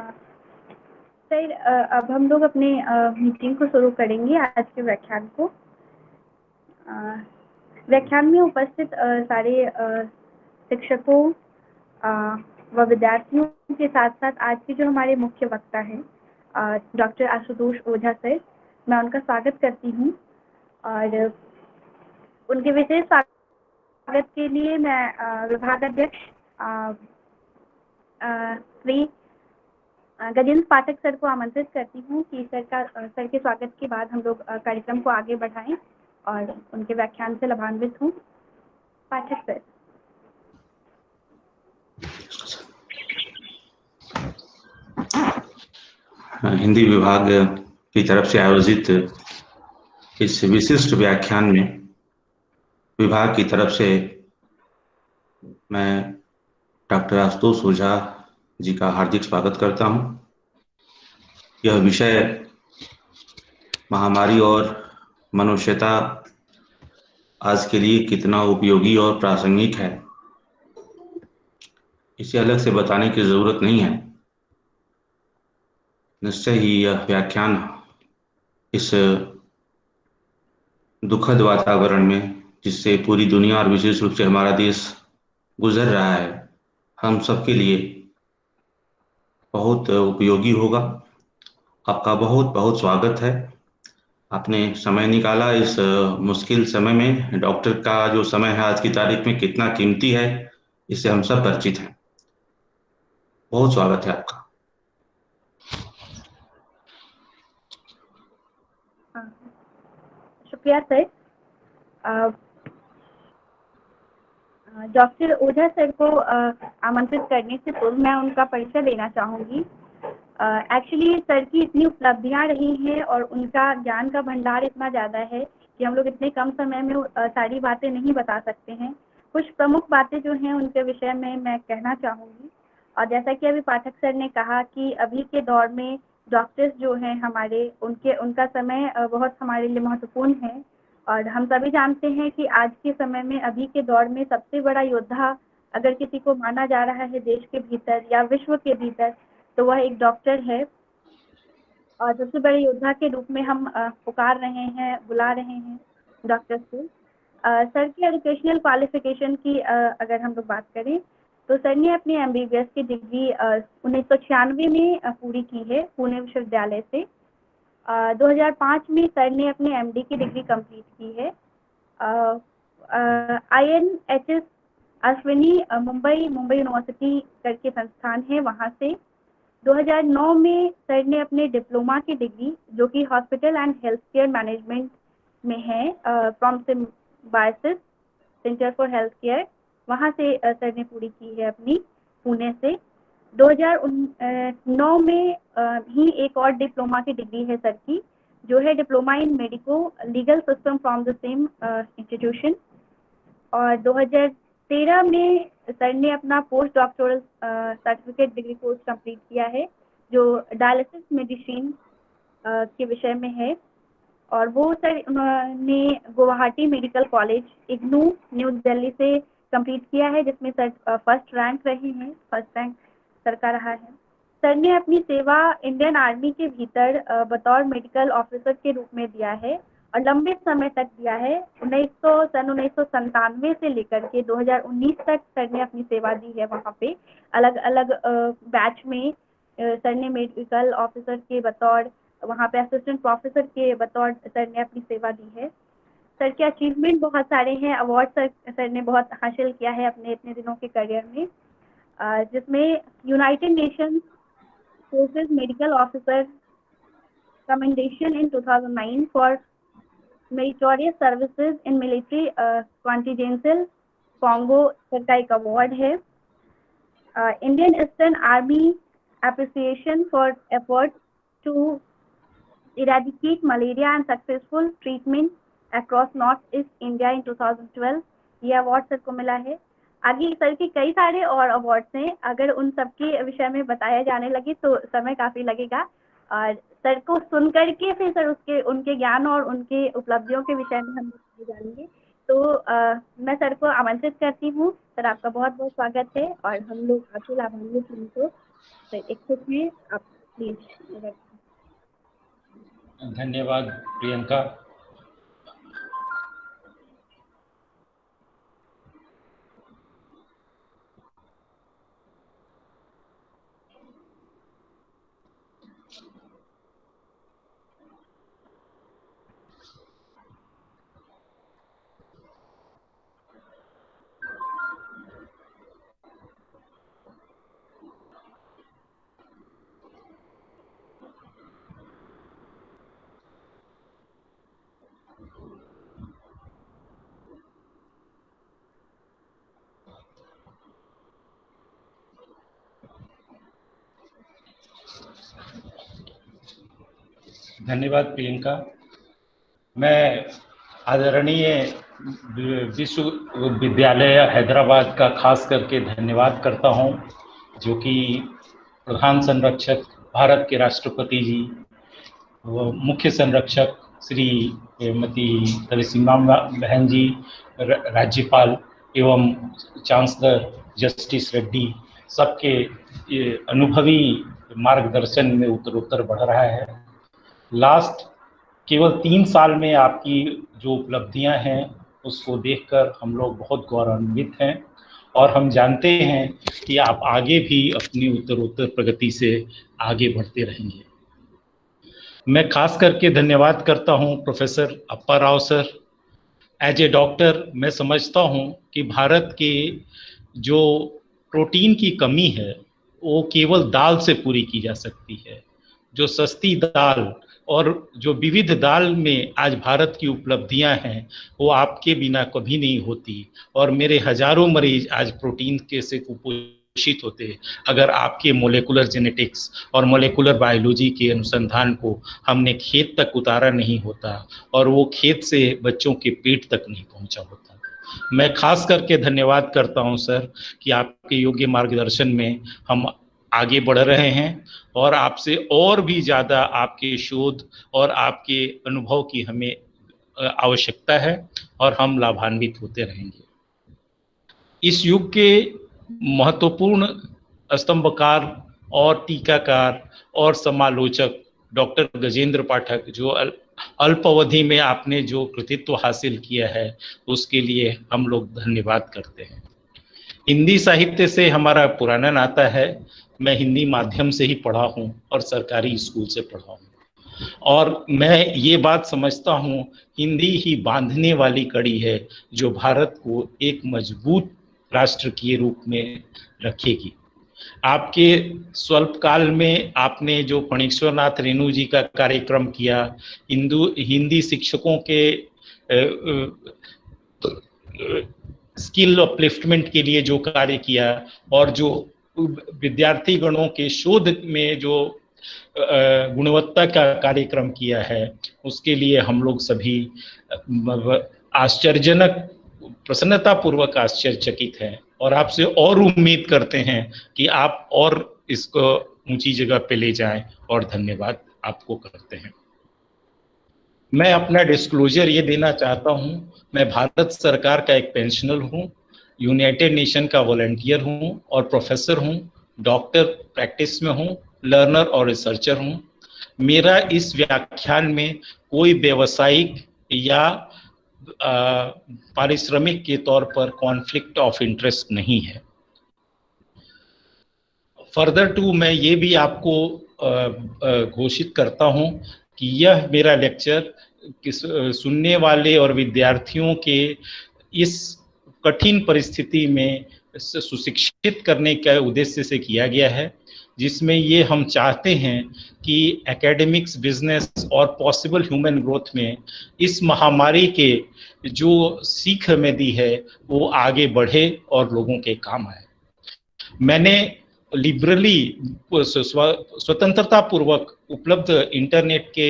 Sir, अब हम लोग अपने मीटिंग को शुरू करेंगे आज के व्याख्यान को। व्याख्यान में उपस्थित सारे शिक्षकों व विद्यार्थियों के साथ साथ आज के जो हमारे मुख्य वक्ता हैं डॉक्टर आशुतोष ओझा सर, मैं उनका स्वागत करती हूँ और उनके विशेष स्वागत के लिए मैं विभागाध्यक्ष श्री गजेंद्र पाठक सर को आमंत्रित करती हूँ कि सर के स्वागत के बाद हम लोग कार्यक्रम को आगे बढ़ाएं और उनके व्याख्यान से लाभान्वित हों। पाठक सर। हिंदी विभाग की तरफ से आयोजित इस विशिष्ट व्याख्यान में विभाग की तरफ से मैं डॉक्टर आशुतोष ओझा जी का हार्दिक स्वागत करता हूं। यह विषय महामारी और मनुष्यता आज के लिए कितना उपयोगी और प्रासंगिक है, इसे अलग से बताने की जरूरत नहीं है। निश्चय ही यह व्याख्यान इस दुखद वातावरण में जिससे पूरी दुनिया और विशेष रूप से हमारा देश गुजर रहा है, हम सबके लिए बहुत उपयोगी होगा। आपका बहुत बहुत स्वागत है। आपने समय निकाला इस मुश्किल समय में। डॉक्टर का जो समय है आज की तारीख में कितना कीमती है, इससे हम सब परिचित हैं। बहुत स्वागत है आपका। शुक्रिया सर। डॉक्टर ओझा सर को आमंत्रित करने से पूर्व मैं उनका परिचय देना चाहूँगी। एक्चुअली सर की इतनी उपलब्धियाँ रही हैं और उनका ज्ञान का भंडार इतना ज़्यादा है कि हम लोग इतने कम समय में सारी बातें नहीं बता सकते हैं। कुछ प्रमुख बातें जो हैं उनके विषय में मैं कहना चाहूँगी। और जैसा कि अभी पाठक सर ने कहा कि अभी के दौर में डॉक्टर्स जो हैं हमारे, उनका समय बहुत हमारे लिए महत्वपूर्ण है। और हम सभी जानते हैं कि आज के समय में, अभी के दौर में सबसे बड़ा योद्धा अगर किसी को माना जा रहा है देश के भीतर या विश्व के भीतर, तो वह एक डॉक्टर है। और सबसे बड़े योद्धा के रूप में हम पुकार रहे हैं, बुला रहे हैं डॉक्टर को। सर की एजुकेशनल क्वालिफिकेशन की अगर हम लोग बात करें तो सर ने अपनी MBBS की डिग्री 1996 में पूरी की है पुणे विश्वविद्यालय से। 2005 में सर ने अपनी MD की डिग्री कंप्लीट की है INHS अश्विनी मुंबई यूनिवर्सिटी करके संस्थान है, वहाँ से। 2009 में सर ने अपने डिप्लोमा की डिग्री जो कि hospital and health care management में है from symbiosis centre for health care, वहाँ से सर ने पूरी की है अपनी पुणे से। 2009 में ही एक और डिप्लोमा की डिग्री है सर की, जो है diploma in medico legal system from the same institution. और 2013 में सर ने अपना post doctoral certificate degree course complete किया है, जो डायलिसिस मेडिसिन के विषय में है। और वो सर उन्होंने Guwahati medical college IGNOU new Delhi से कंप्लीट किया है, जिसमें सर फर्स्ट रैंक रहे हैं, फर्स्ट रैंक सर का रहा है। सर ने अपनी सेवा इंडियन आर्मी के भीतर बतौर मेडिकल ऑफिसर के रूप में दिया है और लंबे समय तक दिया है। 1997 से लेकर के 2019 तक सर ने अपनी सेवा दी है। वहाँ पे अलग अलग बैच में सर ने मेडिकल ऑफिसर के बतौर, वहाँ पे असिस्टेंट प्रोफेसर के बतौर सर ने अपनी सेवा दी है। सर के अचीवमेंट बहुत सारे हैं, अवार्ड सर ने बहुत हासिल किया है अपने इतने दिनों के करियर में, जिसमें United Nations forces medical officer commendation in 2009 for meritorious services in military contingent Congo sir का एक अवार्ड है। Indian Eastern Army appreciation for effort to eradicate malaria and successful treatment across North East India in 2012, ये award sir को मिला है। आगे sir के कई सारे और अवार्ड्स हैं, अगर उन सब के विषय में बताया जाने लगे तो समय काफ़ी लगेगा। और सर को सुन करके फिर सर उनके ज्ञान और उनके उपलब्धियों के विषय में हम जानेंगे। तो मैं सर को आमंत्रित करती हूँ। सर, आपका बहुत बहुत स्वागत है और हम लोग आपके लाभान्वित हैं। एक कुछ में आप प्लीज। धन्यवाद प्रियंका। धन्यवाद प्रियंका। मैं आदरणीय विश्वविद्यालय हैदराबाद का खास करके धन्यवाद करता हूं, जो कि प्रधान संरक्षक भारत के राष्ट्रपति जी, मुख्य संरक्षक श्रीमती तरिसीमा बहन जी, राज्यपाल एवं चांसलर जस्टिस रेड्डी, सबके अनुभवी मार्गदर्शन में उत्तरोत्तर बढ़ रहा है। लास्ट केवल 3 साल में आपकी जो उपलब्धियां हैं उसको देखकर हम लोग बहुत गौरवान्वित हैं और हम जानते हैं कि आप आगे भी अपनी उत्तरोत्तर प्रगति से आगे बढ़ते रहेंगे। मैं खास करके धन्यवाद करता हूं professor Appa Rao sir. As a doctor मैं समझता हूं कि भारत के जो प्रोटीन की कमी है वो केवल दाल से पूरी की जा सकती है। जो सस्ती दाल और जो विविध दाल में आज भारत की उपलब्धियां हैं वो आपके बिना कभी नहीं होती और मेरे हजारों मरीज आज प्रोटीन के से कुपोषित होते अगर आपके मोलेकुलर जेनेटिक्स और मोलेकुलर बायोलॉजी के अनुसंधान को हमने खेत तक उतारा नहीं होता और वो खेत से बच्चों के पेट तक नहीं पहुंचा होता। मैं खास करके धन्यवाद करता हूं सर कि आपके योग्य मार्गदर्शन में हम आगे बढ़ रहे हैं और आपसे और भी ज़्यादा आपके शोध और आपके अनुभव की हमें आवश्यकता है और हम लाभान्वित होते रहेंगे। इस युग के महत्वपूर्ण स्तंभकार और टीकाकार और समालोचक डॉक्टर गजेंद्र पाठक, जो अल्प अवधि में आपने जो कृतित्व हासिल किया है उसके लिए हम लोग धन्यवाद करते हैं। हिंदी साहित्य से हमारा पुराना नाता है। मैं हिंदी माध्यम से ही पढ़ा हूँ और सरकारी स्कूल से पढ़ा हूँ और मैं ये बात समझता हूँ हिंदी ही बांधने वाली कड़ी है जो भारत को एक मजबूत राष्ट्र के रूप में रखेगी। आपके स्वल्प काल में आपने जो फणीश्वरनाथ रेणु जी का कार्यक्रम किया, हिंदी शिक्षकों के स्किल अपलिफ्टमेंट के लिए जो कार्य किया और जो विद्यार्थी गणों के शोध में जो गुणवत्ता का कार्यक्रम किया है उसके लिए हम लोग सभी आश्चर्यजनक प्रसन्नतापूर्वक आश्चर्यचकित हैं और आपसे और उम्मीद करते हैं कि आप और इसको ऊंची जगह पे ले जाएं और धन्यवाद आपको करते हैं। मैं अपना डिस्क्लोजर ये देना चाहता हूं, मैं भारत सरकार का एक पेंशनर हूं, यूनाइटेड नेशन का वॉलंटियर हूं और प्रोफेसर हूं, डॉक्टर प्रैक्टिस में हूं, लर्नर और रिसर्चर हूं। मेरा इस व्याख्यान में कोई व्यवसायिक या पारिश्रमिक के तौर पर कॉन्फ्लिक्ट ऑफ इंटरेस्ट नहीं है। फर्दर टू मैं ये भी आपको घोषित करता हूं कि यह मेरा लेक्चर सुनने वाले और विद्यार्थियों के इस कठिन परिस्थिति में सुशिक्षित करने के उद्देश्य से किया गया है, जिसमें ये हम चाहते हैं कि एकेडमिक्स, बिजनेस और पॉसिबल ह्यूमन ग्रोथ में इस महामारी के जो सीख हमें दी है वो आगे बढ़े और लोगों के काम आए। मैंने लिबरली स्वतंत्रता पूर्वक उपलब्ध इंटरनेट के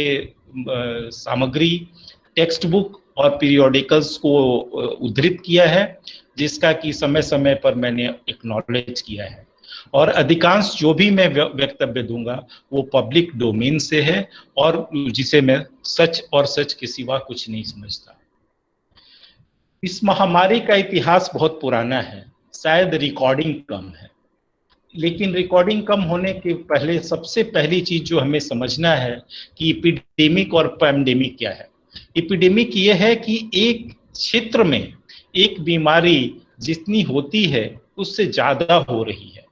सामग्री, टेक्स्ट बुक और पीरियोडिकल्स को उद्धृत किया है, जिसका कि समय समय पर मैंने एक्नॉलेज किया है और अधिकांश जो भी मैं वक्तव्य दूंगा वो पब्लिक डोमेन से है और जिसे मैं सच और सच के सिवा कुछ नहीं समझता। इस महामारी का इतिहास बहुत पुराना है, शायद रिकॉर्डिंग कम है। लेकिन रिकॉर्डिंग कम होने के पहले सबसे पहली चीज जो हमें समझना है कि एपिडेमिक और पैंडेमिक क्या है। एपिडेमिक ये है कि एक क्षेत्र में एक बीमारी जितनी होती है उससे ज्यादा हो रही है,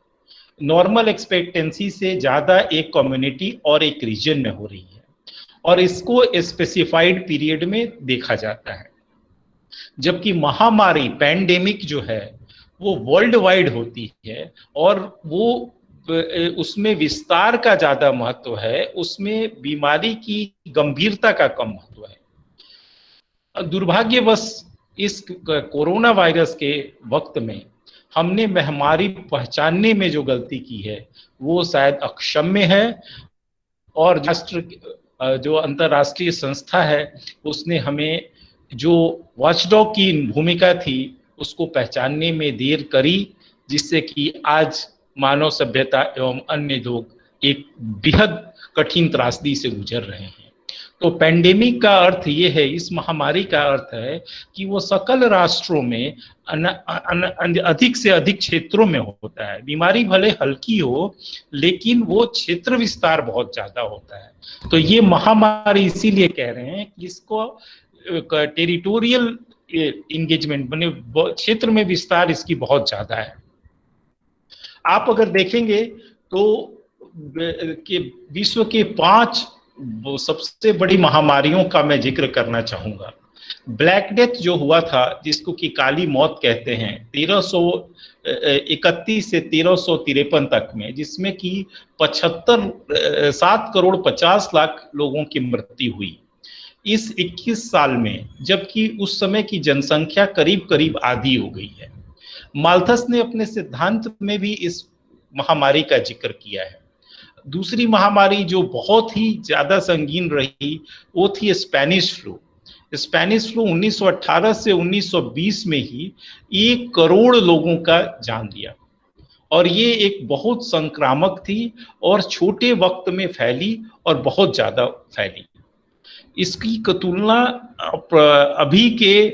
नॉर्मल एक्सपेक्टेंसी से ज्यादा एक कम्युनिटी और एक रीजन में हो रही है, और इसको स्पेसिफाइड पीरियड में देखा जाता है। जबकि महामारी पैंडेमिक जो है वो वर्ल्ड वाइड होती है और वो उसमें विस्तार का ज्यादा महत्व है, उसमें बीमारी की गंभीरता का कम महत्व है। दुर्भाग्यवश इस कोरोना वायरस के वक्त में हमने महामारी पहचानने में जो गलती की है वो शायद अक्षम्य है, और राष्ट्र जो अंतर्राष्ट्रीय संस्था है उसने हमें जो वॉचडॉग की भूमिका थी उसको पहचानने में देर करी, जिससे कि आज मानव सभ्यता एवं अन्य लोग एक बेहद कठिन त्रासदी से गुजर रहे हैं। तो पैंडेमिक का अर्थ ये है, इस महामारी का अर्थ है कि वो सकल राष्ट्रों में अधिक से अधिक क्षेत्रों में होता है। बीमारी भले हल्की हो लेकिन वो क्षेत्र विस्तार बहुत ज्यादा होता है। तो ये महामारी इसीलिए कह रहे हैं कि इसको टेरिटोरियल इंगेजमेंट बने, क्षेत्र में विस्तार इसकी बहुत ज्यादा है। आप अगर देखेंगे तो कि विश्व के 5 सबसे बड़ी महामारियों का मैं जिक्र करना चाहूंगा। ब्लैक डेथ जो हुआ था, जिसको कि काली मौत कहते हैं, 1331 से 1353 तक में, जिसमें कि 7 करोड़ 50 लाख लोगों की मृत्यु हुई इस 21 साल में, जबकि उस समय की जनसंख्या करीब करीब आधी हो गई है। माल्थस ने अपने सिद्धांत में भी इस महामारी का जिक्र किया है। दूसरी महामारी जो बहुत ही ज्यादा संगीन रही वो थी स्पेनिश फ्लू। स्पेनिश फ्लू 1918 से 1920 में ही 1 करोड़ लोगों का जान लिया, और ये एक बहुत संक्रामक थी और छोटे वक्त में फैली और बहुत ज्यादा फैली। इसकी तुलना अभी के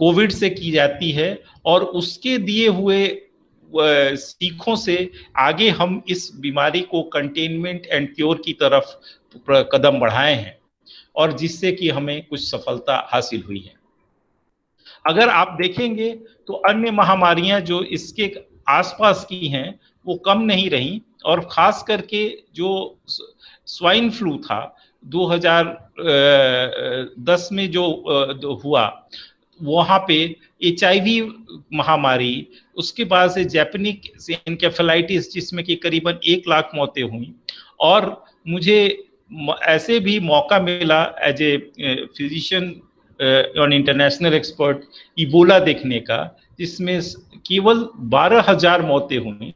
कोविड से की जाती है और उसके दिए हुए सीखों से आगे हम इस बीमारी को कंटेनमेंट एंड क्योर की तरफ कदम बढ़ाए हैं, और जिससे कि हमें कुछ सफलता हासिल हुई है। अगर आप देखेंगे तो अन्य महामारियां जो इसके आसपास की हैं वो कम नहीं रही, और खास करके जो स्वाइन फ्लू था 2010 में जो हुआ, वहाँ पे HIV महामारी, उसके बाद से जैपनिक एन्केफेलाइटिस जिसमें कि करीबन 1 लाख मौतें हुई। और मुझे ऐसे भी मौका मिला एज ए फिजिशियन और इंटरनेशनल एक्सपर्ट इबोला देखने का, जिसमें केवल 12,000 मौतें हुई,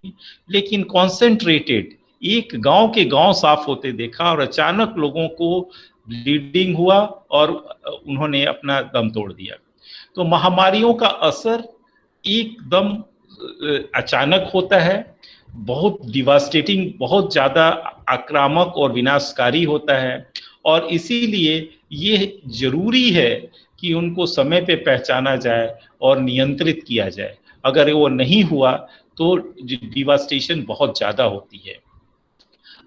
लेकिन कॉन्सेंट्रेटेड एक गांव के गांव साफ होते देखा, और अचानक लोगों को ब्लीडिंग हुआ और उन्होंने अपना दम तोड़ दिया। तो महामारियों का असर एकदम अचानक होता है, बहुत डिवास्टेटिंग, बहुत ज्यादा आक्रामक और विनाशकारी होता है, और इसीलिए ये जरूरी है कि उनको समय पे पहचाना जाए और नियंत्रित किया जाए। अगर वो नहीं हुआ तो डिवास्टेशन बहुत ज्यादा होती है।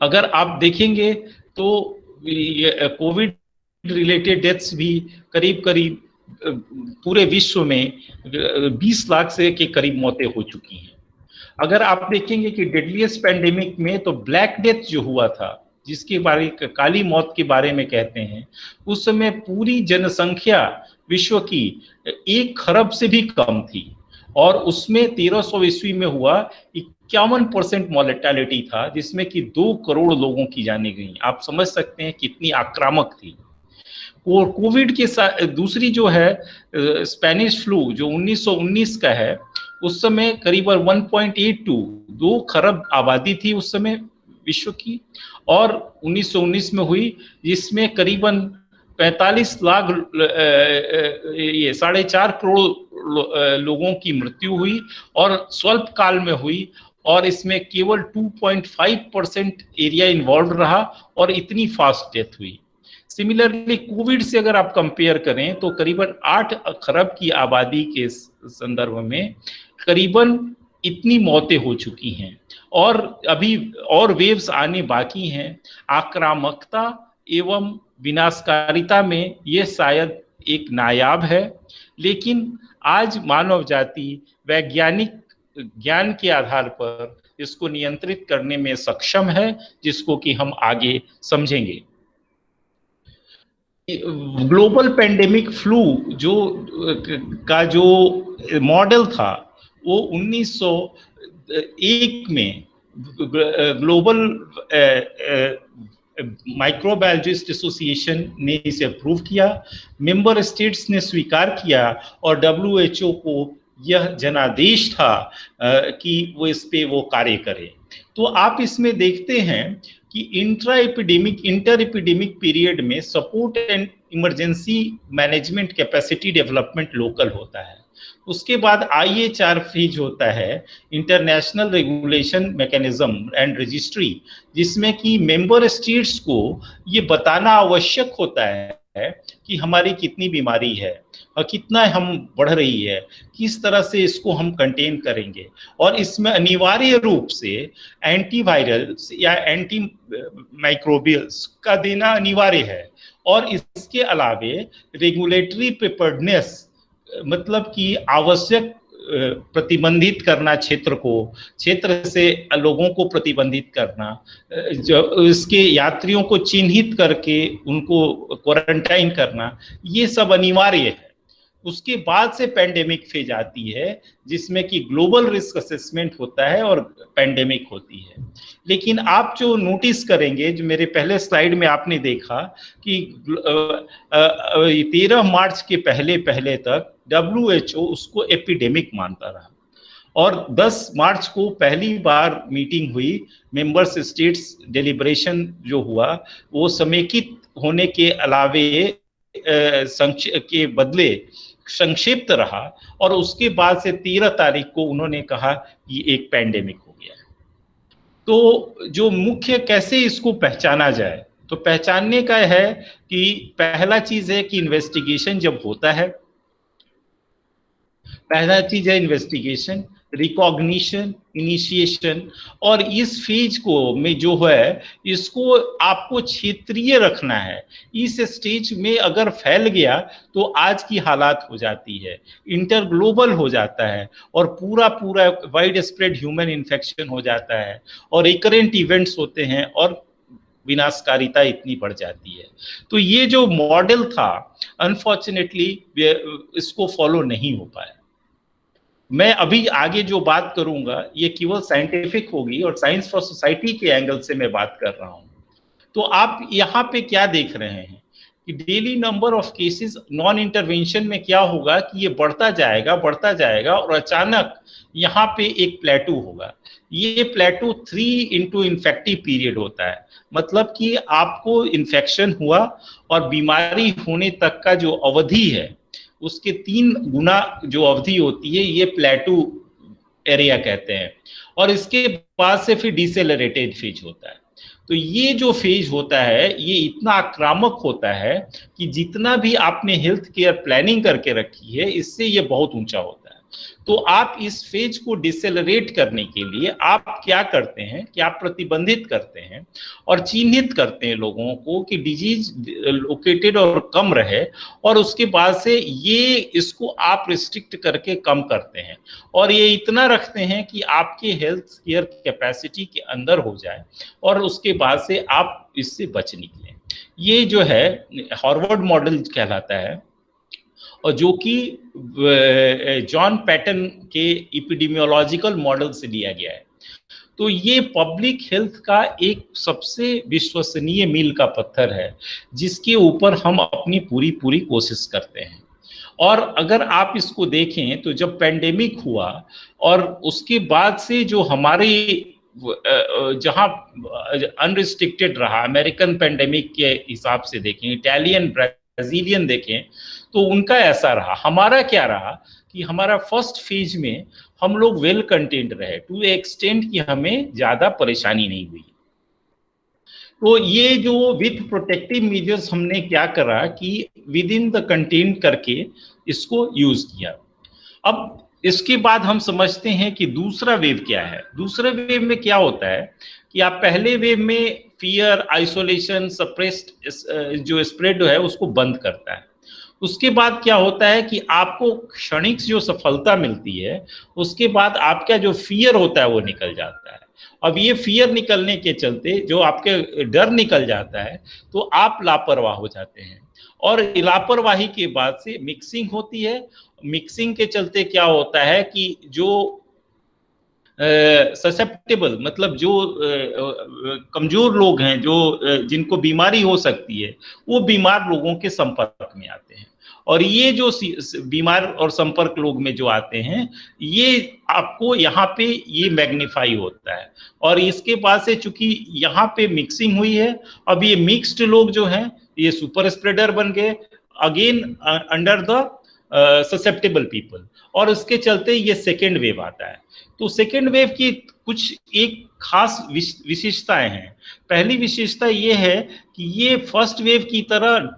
अगर आप देखेंगे तो कोविड रिलेटेड डेथ्स भी करीब करीब पूरे विश्व में 20 लाख से के करीब मौतें हो चुकी हैं। अगर आप देखेंगे कि डेडलीस्ट पैंडेमिक में तो ब्लैक डेथ जो हुआ था, जिसके बारे काली मौत के बारे में कहते हैं, उस समय पूरी जनसंख्या विश्व की 1 खरब से भी कम थी, और उसमें 1300 ईस्वी में हुआ 51% मोर्टेलिटी था, जिसमें कि 2 करोड़ लोगों की जानें गई। आप समझ सकते हैं कितनी आक्रामक थी। और कोविड के साथ दूसरी जो है स्पेनिश फ्लू जो 1919 का है, उस समय करीबन 1.82 खरब आबादी थी उस समय विश्व की, और 1919 में हुई, जिसमें करीबन 45 लाख ये 4.5 करोड़ लोगों की मृत्यु हुई, और स्वल्प काल में हुई, और इसमें केवल 2.5% एरिया इन्वॉल्व रहा और इतनी फास्ट डेथ हुई। सिमिलरली कोविड से अगर आप कंपेयर करें तो करीबन 8 खरब की आबादी के संदर्भ में करीबन इतनी मौतें हो चुकी हैं और अभी और वेव्स आने बाकी हैं। आक्रामकता एवं विनाशकारिता में ये शायद एक नायाब है, लेकिन आज मानव जाति वैज्ञानिक ज्ञान के आधार पर इसको नियंत्रित करने में सक्षम है, जिसको कि हम आगे समझेंगे। ग्लोबल पेंडेमिक फ्लू जो मॉडल था वो 1901 में ग्लोबल माइक्रोबायोलॉजिस्ट एसोसिएशन ने इसे अप्रूव किया, मेंबर स्टेट्स ने स्वीकार किया और WHO को यह जनादेश था कि वो इस पे वो कार्य करे। तो आप इसमें देखते हैं कि इंटर एपिडेमिक पीरियड में support and emergency management capacity development local होता है। उसके बाद IHR फेज होता है, international regulation mechanism and registry, जिसमें कि मेंबर स्टेट्स को ये बताना आवश्यक होता है कि हमारी कितनी बीमारी है और कितना हम बढ़ रही है, किस तरह से इसको हम कंटेन करेंगे। और इसमें अनिवार्य रूप से एंटीवायरल्स या एंटी माइक्रोबियल्स का देना अनिवार्य है। और इसके अलावे रेगुलेटरी प्रिपेयर्डनेस, मतलब कि आवश्यक प्रतिबंधित करना, क्षेत्र से लोगों को प्रतिबंधित करना, जो इसके यात्रियों को चिन्हित करके उनको क्वारंटाइन करना, ये सब अनिवार्य है। उसके बाद से पेंडेमिक फेज आती है, जिसमें कि ग्लोबल रिस्क असेसमेंट होता है और पेंडेमिक होती है। लेकिन आप जो नोटिस करेंगे, जो मेरे पहले स्लाइड में आपने देखा कि 13 मार्च के पहले तक WHO उसको एपिडेमिक मानता रहा और 10 मार्च को पहली बार मीटिंग हुई, मेंबर्स स्टेट्स डेलिब्रेशन जो हुआ वो समेकित होने के अलावे के बदले संक्षिप्त रहा और उसके बाद से 13 तारीख को उन्होंने कहा कि एक पेंडेमिक हो गया। तो जो मुख्य कैसे इसको पहचाना जाए, तो पहचानने का है कि पहला चीज है कि इन्वेस्टिगेशन जब होता है, पहला चीज है इन्वेस्टिगेशन, रिकॉग्निशन, इनिशिएशन। और इस फेज को में जो है इसको आपको क्षेत्रीय रखना है। इस स्टेज में अगर फैल गया तो आज की हालात हो जाती है, इंटर ग्लोबल हो जाता है और पूरा वाइड स्प्रेड ह्यूमन इन्फेक्शन हो जाता है और रिकरेंट इवेंट्स होते हैं और विनाशकारिता इतनी बढ़ जाती है। तो ये जो मॉडल था अनफॉर्चुनेटली इसको फॉलो नहीं हो पाया। मैं अभी आगे जो बात करूंगा ये केवल साइंटिफिक होगी और साइंस फॉर सोसाइटी के एंगल से मैं बात कर रहा हूं। तो आप यहाँ पे क्या देख रहे हैं कि daily number of cases non intervention में क्या होगा कि ये बढ़ता जाएगा और अचानक यहाँ पे एक प्लेटू होगा। ये प्लेटू 3 इंटू इन्फेक्टिव पीरियड होता है, मतलब कि आपको इन्फेक्शन हुआ और बीमारी होने तक का जो अवधि है उसके 3 गुना जो अवधि होती है, ये प्लेटू एरिया कहते हैं। और इसके बाद से फिर डिसेलरेटेड फेज होता है। तो ये जो फेज होता है ये इतना आक्रामक होता है कि जितना भी आपने हेल्थ केयर प्लानिंग करके रखी है इससे ये बहुत ऊंचा होता है। तो आप इस फेज को डिसेलरेट करने के लिए आप क्या करते हैं कि आप प्रतिबंधित करते हैं और चिन्हित करते हैं लोगों को कि डिजीज लोकेटेड और कम रहे, और उसके बाद से ये इसको आप रिस्ट्रिक्ट करके कम करते हैं और ये इतना रखते हैं कि आपके हेल्थ केयर कैपेसिटी के अंदर हो जाए और उसके बाद से आप इससे बच निकलें। ये जो है हार्वर्ड मॉडल कहलाता है और जो कि जॉन पैटन के एपिडेमियोलॉजिकल मॉडल से लिया गया है। तो ये पब्लिक हेल्थ का एक सबसे विश्वसनीय मील का पत्थर है जिसके ऊपर हम अपनी पूरी कोशिश करते हैं। और अगर आप इसको देखें तो जब पेंडेमिक हुआ और उसके बाद से जो हमारे जहां अनरिस्ट्रिक्टेड रहा, अमेरिकन पेंडेमिक के हिसाब से देखें, इटालियन ब्राजीलियन देखें, तो उनका ऐसा रहा। हमारा क्या रहा कि हमारा फर्स्ट फेज में हम लोग वेल कंटेंट रहे टू एक्सटेंट कि हमें ज्यादा परेशानी नहीं हुई। तो ये जो विद प्रोटेक्टिव मेजर्स हमने क्या करा कि विद इन द कंटेंट करके इसको यूज किया। अब इसके बाद हम समझते हैं कि दूसरा वेव क्या है। दूसरे वेव में क्या होता है कि आप पहले वेव में फियर, आइसोलेशन, सप्रेस्ड जो स्प्रेड है उसको बंद करता है। उसके बाद क्या होता है कि आपको क्षणिक जो सफलता मिलती है, उसके बाद आपका जो फियर होता है वो निकल जाता है। अब ये फियर निकलने के चलते जो आपके डर निकल जाता है तो आप लापरवाह हो जाते हैं, और लापरवाही के बाद से मिक्सिंग होती है। मिक्सिंग के चलते क्या होता है कि जो ससेप्टेबल मतलब जो कमजोर लोग हैं, जो जिनको बीमारी हो सकती है, वो बीमार लोगों के संपर्क में आते हैं। और ये जो बीमार और संपर्क लोग में जो आते हैं, ये आपको यहाँ पे ये मैग्नीफाई होता है। और इसके बाद से चूंकि यहाँ पे मिक्सिंग हुई है, अब ये मिक्स्ड लोग जो हैं ये सुपर स्प्रेडर बन गए again under the susceptible people, और इसके चलते ये सेकेंड वेव आता है। तो सेकेंड वेव की कुछ एक खास विशेषताएं हैं। पहली विशेषता ये है कि ये फर्स्ट वेव की तरह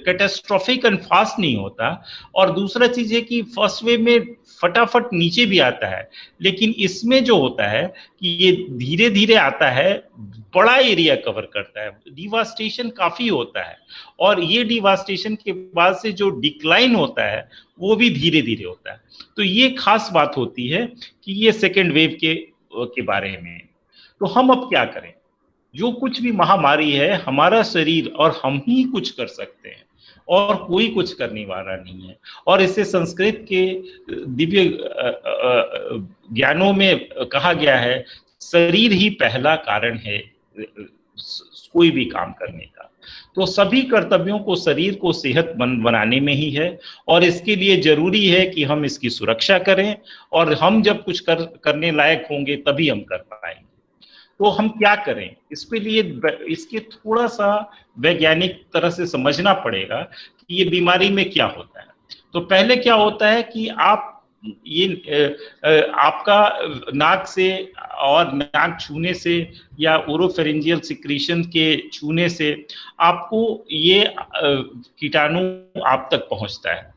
कैटास्ट्रोफिक एंड फास्ट नहीं होता, और दूसरा चीज है कि फर्स्ट वेव में फटाफट नीचे भी आता है, लेकिन इसमें जो होता है कि ये धीरे धीरे आता है, बड़ा एरिया कवर करता है, डिवास्टेशन काफी होता है, और ये डिवास्टेशन के बाद से जो डिक्लाइन होता है वो भी धीरे धीरे होता है। तो ये खास बात होती है कि ये सेकेंड वेव के बारे में। तो हम अब क्या करें? जो कुछ भी महामारी है, हमारा शरीर और हम ही कुछ कर सकते हैं, और कोई कुछ करने वाला नहीं है। और इसे संस्कृत के दिव्य ज्ञानों में कहा गया है, शरीर ही पहला कारण है कोई भी काम करने का। तो सभी कर्तव्यों को शरीर को सेहतमंद बनाने में ही है, और इसके लिए जरूरी है कि हम इसकी सुरक्षा करें, और हम जब कुछ करने लायक होंगे तभी हम कर पाएंगे। तो हम क्या करें? इसके लिए इसके थोड़ा सा वैज्ञानिक तरह से समझना पड़ेगा कि ये बीमारी में क्या होता है। तो पहले क्या होता है कि आप आपका नाक से और नाक छूने से या ओरोफेरिंजियल सिक्रीशन के छूने से आपको ये कीटाणु आप तक पहुंचता है,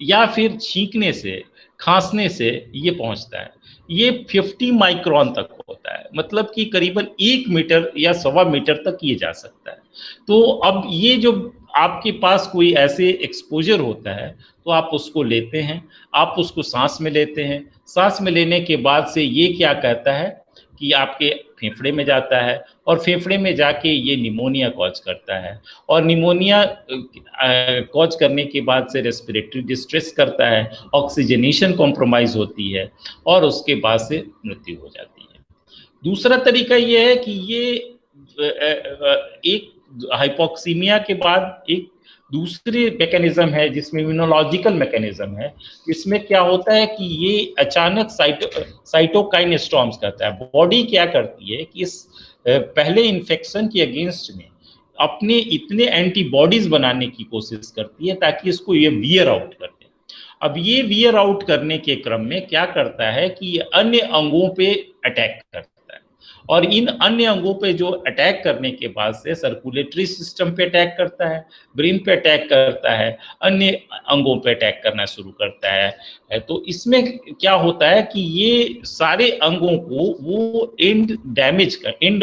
या फिर छींकने से, खांसने से ये पहुंचता है। ये 50 माइक्रोन तक होता है, मतलब कि करीबन 1 मीटर या 1.25 मीटर तक ये जा सकता है। तो अब ये जो आपके पास कोई ऐसे एक्सपोजर होता है तो आप उसको लेते हैं, आप उसको सांस में लेते हैं। सांस में लेने के बाद से ये क्या कहता है कि आपके फेफड़े में जाता है, और फेफड़े में जाके ये निमोनिया कॉज करता है, और निमोनिया कॉज करने के बाद से रेस्पिरेटरी डिस्ट्रेस करता है, ऑक्सीजनेशन कॉम्प्रोमाइज होती है, और उसके बाद से मृत्यु हो जाती है। दूसरा तरीका ये है कि ये एक हाइपोक्सीमिया के बाद एक दूसरी मैकेनिज्म है जिसमें इम्यूनोलॉजिकल मैकेनिज्म है। इसमें क्या होता है कि ये अचानक साइटोकाइन स्टॉर्म्स करता है। बॉडी क्या करती है कि इस पहले इन्फेक्शन के अगेंस्ट में अपने इतने एंटीबॉडीज बनाने की कोशिश करती है ताकि इसको ये वियर आउट कर दे। अब ये वियर आउट करने के क्रम में क्या करता है कि ये अन्य अंगों पे अटैक करता है, और इन अन्य अंगों पे जो अटैक करने के बाद से सर्कुलेटरी सिस्टम पे अटैक करता है, ब्रेन पे अटैक करता है, अन्य अंगों पे अटैक करना शुरू करता है। तो इसमें क्या होता है कि ये सारे अंगों को वो एंड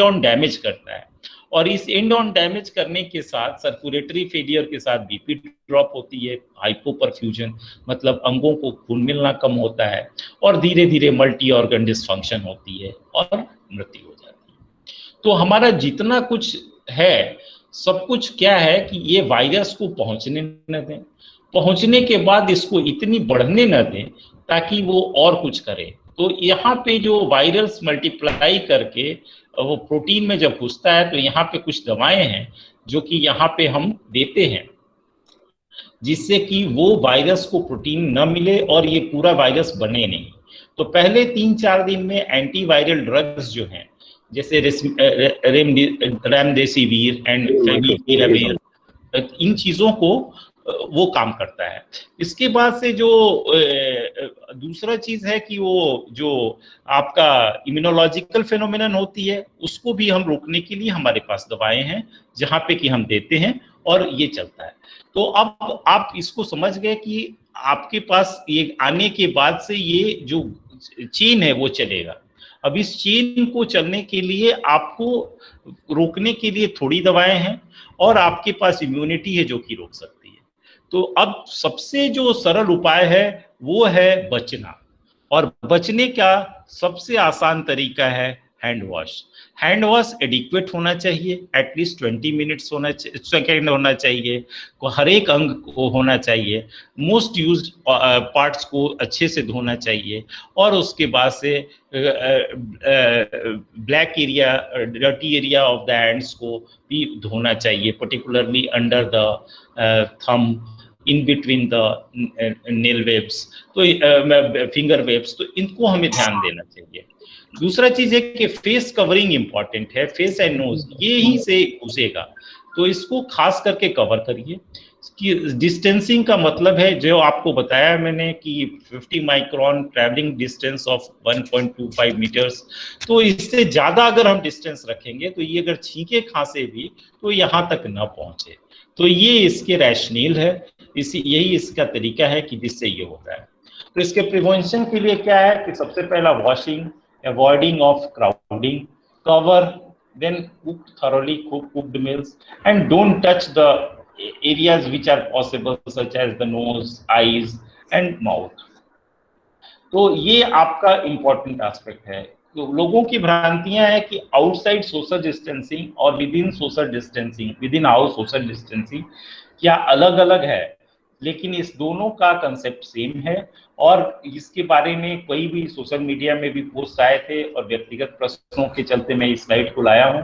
ऑन डैमेज करता है, और इस एंड ऑन डैमेज करने के साथ सर्कुलेटरी फेलियर के साथ बीपी ड्रॉप होती है, हाइपोपरफ्यूजन मतलब अंगों को खून मिलना कम होता है, और धीरे धीरे मल्टी ऑर्गन डिसफंक्शन होती है और मृत्यु हो जाती है। तो हमारा जितना कुछ है सब कुछ क्या है कि ये वायरस को पहुंचने न दें, पहुंचने के बाद इसको इतनी बढ़ने न दें ताकि वो और कुछ करे। तो यहाँ पे जो वायरस मल्टीप्लाई करके वो प्रोटीन में जब घुसता है तो यहाँ पे कुछ दवाएं हैं जो कि यहाँ पे हम देते हैं, जिससे कि वो वायरस को प्रोटीन न मिले और ये पूरा वायरस बने नहीं। तो पहले 3-4 दिन में एंटीवायरल ड्रग्स जो हैं जैसे रेमडेसिविर एंड फेविपिराविर, इन चीजों को वो काम करता है। इसके बाद से जो दूसरा चीज है कि वो जो आपका इम्यूनोलॉजिकल फेनोमेनन होती है उसको भी हम रोकने के लिए हमारे पास दवाएं हैं जहां पे कि हम देते हैं और ये चलता है। तो अब आप इसको समझ गए कि आपके पास ये आने के बाद से ये जो चेन है वो चलेगा। अब इस चेन को चलने के लिए आपको रोकने के लिए थोड़ी दवाएं हैं और आपके पास इम्यूनिटी है जो कि रोक सकती है। तो अब सबसे जो सरल उपाय है वो है बचना, और बचने का सबसे आसान तरीका है hand wash. Hand wash adequate होना चाहिए, एटलीस्ट 20 मिनट्स सेकेंड होना चाहिए, हर एक अंग को होना चाहिए, मोस्ट यूज्ड पार्ट्स को अच्छे से धोना चाहिए, और उसके बाद से black area, dirty area of the hands को भी धोना चाहिए, particularly under the thumb, in between the nail webs, तो फिंगर वेब्स, तो इनको हमें ध्यान देना चाहिए। दूसरा चीज है कि फेस कवरिंग इंपॉर्टेंट है, फेस एंड नोज ये ही से घुसेगा, तो इसको खास करके कवर करिए। कि डिस्टेंसिंग का मतलब है जो आपको बताया मैंने कि 50 micron travelling distance of 1.25 metres, तो इससे ज्यादा अगर हम डिस्टेंस रखेंगे तो ये अगर छींके खांसे भी तो यहाँ तक न पहुंचे। तो ये इसके रैशनेल है, यही इसका तरीका है कि जिससे ये होता है। तो इसके प्रिवेंशन के लिए क्या है कि सबसे पहला washing, avoiding of crowding, cover, then cook thoroughly cooked meals, and don't touch the areas which are possible such as the nose, eyes and mouth. तो ये आपका इंपॉर्टेंट एस्पेक्ट है। तो लोगों की भ्रांतियां हैं कि आउटसाइड सोशल डिस्टेंसिंग और with in social distancing, with in house social distancing क्या अलग अलग है, लेकिन इस दोनों का कंसेप्ट सेम है। और इसके बारे में कोई भी सोशल मीडिया में भी पोस्ट आए थे और व्यक्तिगत प्रश्नों के चलते मैं इस स्लाइड को लाया हूं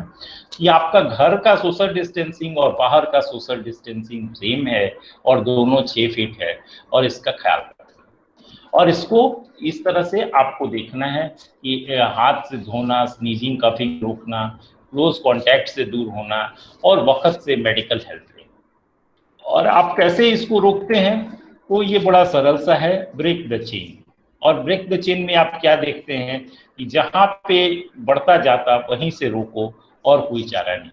कि आपका घर का सोशल डिस्टेंसिंग और बाहर का सोशल डिस्टेंसिंग सेम है और दोनों 6 फीट है, और इसका ख्याल रखना। और इसको इस तरह से आपको देखना है कि हाथ से धोना, स्नीजिंग, कफिंग रोकना, क्लोज कॉन्टैक्ट से दूर होना, और वक्त से मेडिकल हेल्प। और आप कैसे इसको रोकते हैं, तो ये बड़ा सरल सा है, ब्रेक द चेन। और ब्रेक द चेन में आप क्या देखते हैं कि जहां पे बढ़ता जाता वहीं से रोको, और कोई चारा नहीं।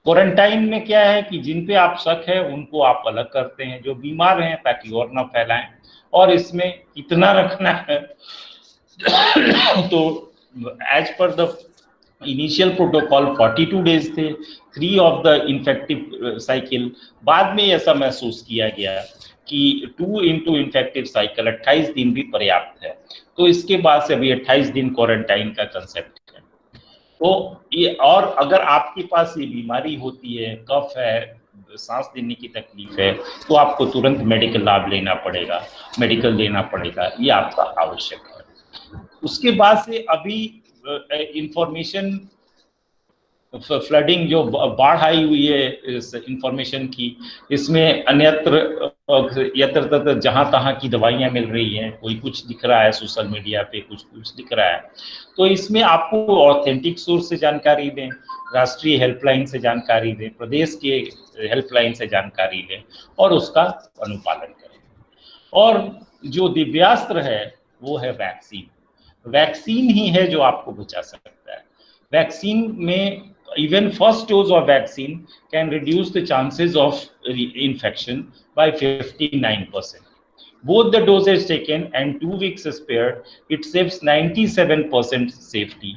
क्वारंटाइन में क्या है कि जिन पे आप शक है उनको आप अलग करते हैं, जो बीमार हैं ताकि और ना फैलाएं। और इसमें कितना रखना है तो as per the initial protocol 42 days थे, 3 ऑफ द इन्फेक्टिव साइकिल। बाद में ऐसा महसूस किया गया कि 2 इंटू इन्फेक्टिव साइकिल 28 दिन भी पर्याप्त है। तो इसके बाद से अभी 28 दिन क्वारंटाइन का कंसेप्ट है। तो ये, और अगर आपके पास ये बीमारी होती है, कफ है, सांस लेने की तकलीफ है, तो आपको तुरंत मेडिकल लाभ लेना पड़ेगा, मेडिकल लेना पड़ेगा, ये आपका आवश्यक है। उसके बाद से अभी इंफॉर्मेशन फ्लडिंग जो बाढ़ आई हुई है इस इंफॉर्मेशन की, इसमें यत्र तत्र जहां तहां की दवाइयां मिल रही हैं, कोई कुछ दिख रहा है सोशल मीडिया पे, कुछ दिख रहा है। तो इसमें आपको ऑथेंटिक सोर्स से जानकारी दें, राष्ट्रीय हेल्पलाइन से जानकारी दें, प्रदेश के हेल्पलाइन से जानकारी लें और उसका अनुपालन करें। और जो दिव्यास्त्र है वो है वैक्सीन। वैक्सीन ही है जो आपको बचा सकता है। वैक्सीन में even first dose of vaccine can reduce the chances of infection by 59%. Both the doses taken and 2 weeks spared, it saves 97% safety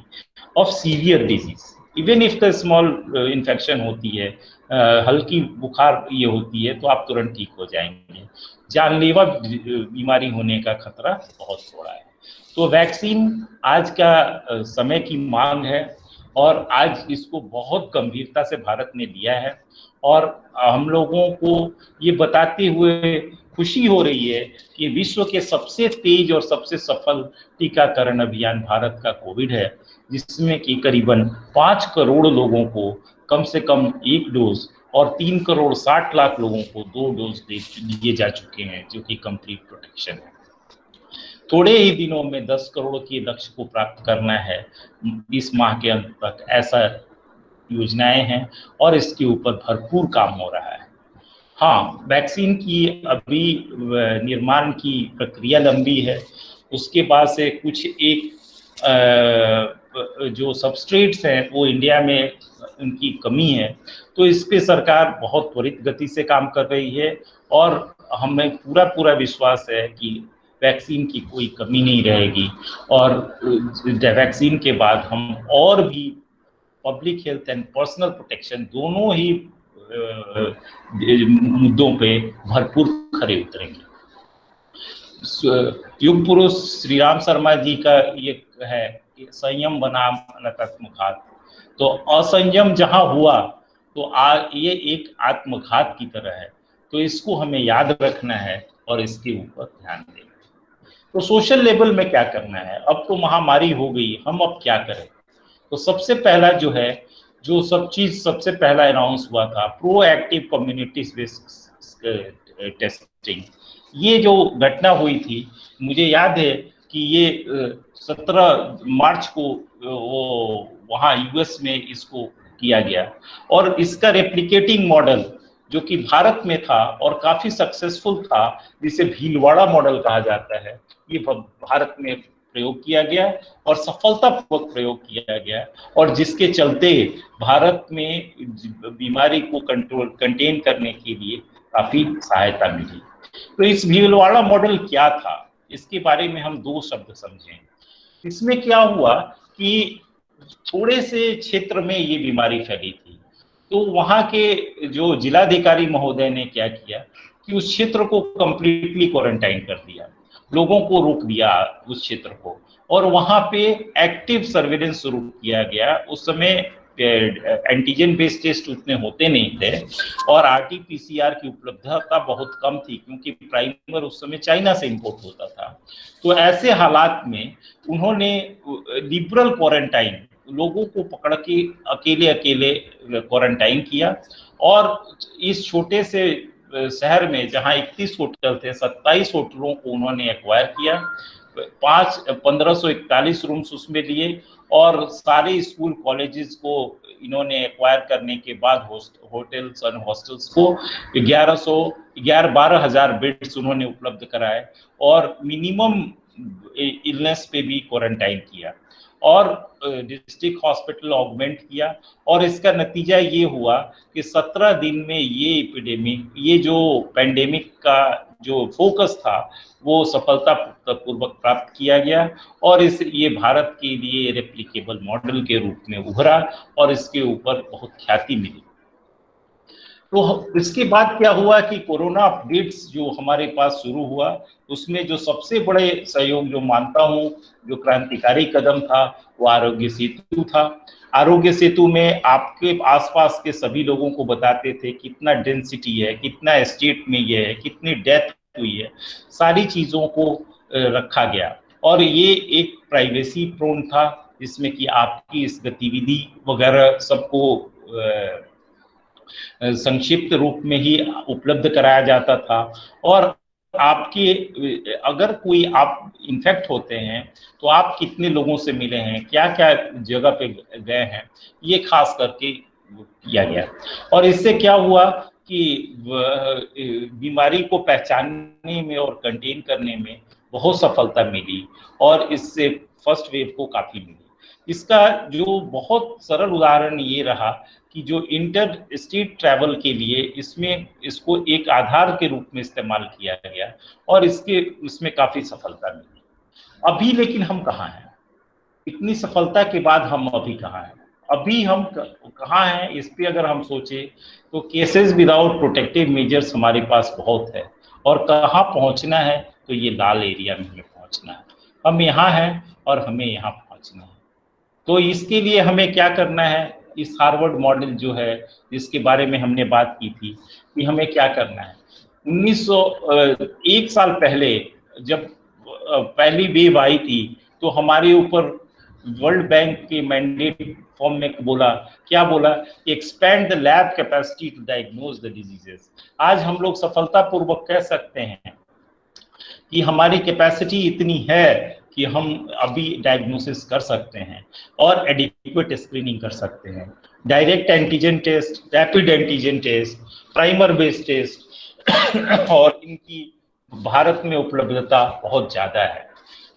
of severe disease. Even if the small infection होती है, हल्की बुखार ये होती है, तो आप तुरंत ठीक हो जाएंगे। जानलेवा बीमारी होने का खतरा बहुत थोड़ा है। तो वैक्सीन आज का समय की मांग है और आज इसको बहुत गंभीरता से भारत ने लिया है। और हम लोगों को ये बताते हुए खुशी हो रही है कि विश्व के सबसे तेज और सबसे सफल टीकाकरण अभियान भारत का कोविड है, जिसमें कि करीबन 5 करोड़ लोगों को कम से कम 1 डोज और 3 करोड़ 60 लाख लोगों को 2 डोज दिए जा चुके हैं, जो कि कंप्लीट प्रोटेक्शन है। थोड़े ही दिनों में 10 करोड़ के लक्ष्य को प्राप्त करना है इस माह के अंत तक, ऐसा योजनाएं हैं और इसके ऊपर भरपूर काम हो रहा है। हाँ, वैक्सीन की अभी निर्माण की प्रक्रिया लंबी है। उसके बाद से कुछ एक जो सबस्ट्रेट्स हैं वो इंडिया में उनकी कमी है, तो इस पे सरकार बहुत त्वरित गति से काम कर रही है और हमें पूरा विश्वास है कि वैक्सीन की कोई कमी नहीं रहेगी। और वैक्सीन के बाद हम और भी public health and personal protection दोनों ही मुद्दों पे भरपूर खरे उतरेंगे। युग पुरुष श्री राम शर्मा जी का ये है कि संयम बनाम आत्मघात। तो असंयम जहां हुआ तो ये एक आत्मघात की तरह है, तो इसको हमें याद रखना है और इसके ऊपर ध्यान देना है। तो सोशल लेवल में क्या करना है, अब तो महामारी हो गई, हम अब क्या करें। तो सबसे पहला जो है, जो सब चीज सबसे पहला अनाउंस हुआ था, प्रोएक्टिव कम्युनिटी बेस्ड टेस्टिंग। ये जो घटना हुई थी, मुझे याद है कि ये 17 मार्च को वो वहाँ यूएस में इसको किया गया और इसका रेप्लिकेटिंग मॉडल जो कि भारत में था और काफी सक्सेसफुल था, जिसे भीलवाड़ा मॉडल कहा जाता है, ये भारत में प्रयोग किया गया और सफलतापूर्वक प्रयोग किया गया और जिसके चलते भारत में बीमारी को कंटेन करने के लिए काफी सहायता मिली। तो इस भीलवाड़ा मॉडल क्या था, इसके बारे में हम 2 शब्द समझें। इसमें क्या हुआ कि थोड़े से क्षेत्र में ये बीमारी फैली थी, तो वहां के जो जिलाधिकारी महोदय ने क्या किया कि उस क्षेत्र को कंप्लीटली क्वारंटाइन कर दिया, लोगों को रोक दिया उस क्षेत्र को, और वहां पे एक्टिव सर्वेलेंस शुरू किया गया। उस समय एंटीजन बेस्ड टेस्ट उतने होते नहीं थे और आरटी-पीसीआर की उपलब्धता बहुत कम थी, क्योंकि प्राइमर उस समय चाइना से इंपोर्ट होता था। तो ऐसे हालात में उन्होंने लिबरल क्वारंटाइन, लोगों को पकड़ के अकेले क्वारंटाइन किया और इस छोटे से शहर में जहां 31 होटल थे, 27 होटलों को उन्होंने एक्वायर किया, 1541 रूम्स उसमें लिए और सारे स्कूल कॉलेजेस को इन्होंने एक्वायर करने के बाद होटल्स और हॉस्टल्स को 12,000 बेड्स उन्होंने उपलब्ध कराए और मिनिमम इलनेस पे भी क्वारंटाइन किया और डिस्ट्रिक्ट हॉस्पिटल ऑगमेंट किया। और इसका नतीजा ये हुआ कि 17 दिन में ये एपिडेमिक, ये जो पैंडेमिक का जो फोकस था वो सफलतापूर्वक प्राप्त किया गया और ये भारत के लिए रेप्लिकेबल मॉडल के रूप में उभरा और इसके ऊपर बहुत ख्याति मिली। तो इसके बाद क्या हुआ कि कोरोना अपडेट्स जो हमारे पास शुरू हुआ, उसमें जो सबसे बड़े सहयोग जो मानता हूँ, जो क्रांतिकारी कदम था, वो आरोग्य सेतु था। आरोग्य सेतु में आपके आसपास के सभी लोगों को बताते थे कितना डेंसिटी है, कितना स्टेट में ये है, कितनी डेथ हुई है, सारी चीजों को रखा गया और ये एक प्राइवेसी प्रोन था, जिसमें कि आपकी इस गतिविधि वगैरह सबको संक्षिप्त रूप में ही उपलब्ध कराया जाता था और आपके अगर कोई आप इन्फेक्ट होते हैं तो आप कितने लोगों से मिले हैं, क्या क्या जगह पे गए हैं, ये खास करके किया गया। और इससे क्या हुआ कि बीमारी को पहचानने में और कंटेन करने में बहुत सफलता मिली और इससे फर्स्ट वेव को काफी मिली। इसका जो बहुत सरल उदाहरण ये रहा कि जो इंटर स्टेट ट्रैवल के लिए इसको एक आधार के रूप में इस्तेमाल किया गया और इसमें काफी सफलता मिली। अभी लेकिन हम कहाँ हैं? इतनी सफलता के बाद हम अभी कहाँ हैं? अभी हम कहाँ हैं, इस पे अगर हम सोचे तो केसेस विदाउट प्रोटेक्टिव मेजर्स हमारे पास बहुत है और कहाँ पहुँचना है, तो ये लाल एरिया में हमें पहुँचना है। हम यहाँ हैं और हमें यहाँ पहुँचना है। तो इसके लिए हमें क्या करना है? इस हार्वर्ड मॉडल जो है, जिसके बारे में हमने बात की थी कि हमें क्या करना है। 1 साल पहले जब पहली वेव आई थी तो हमारे ऊपर वर्ल्ड बैंक के मैंडेट फॉर्म में क्या बोला, expand the lab capacity to diagnose the diseases. आज हम लोग सफलतापूर्वक कह सकते हैं कि हमारी कैपेसिटी इतनी है कि हम अभी डायग्नोसिस कर सकते हैं और एडिक्वेट स्क्रीनिंग कर सकते हैं। Direct antigen test, rapid antigen test, primer based test, और इनकी भारत में उपलब्धता बहुत ज़्यादा है।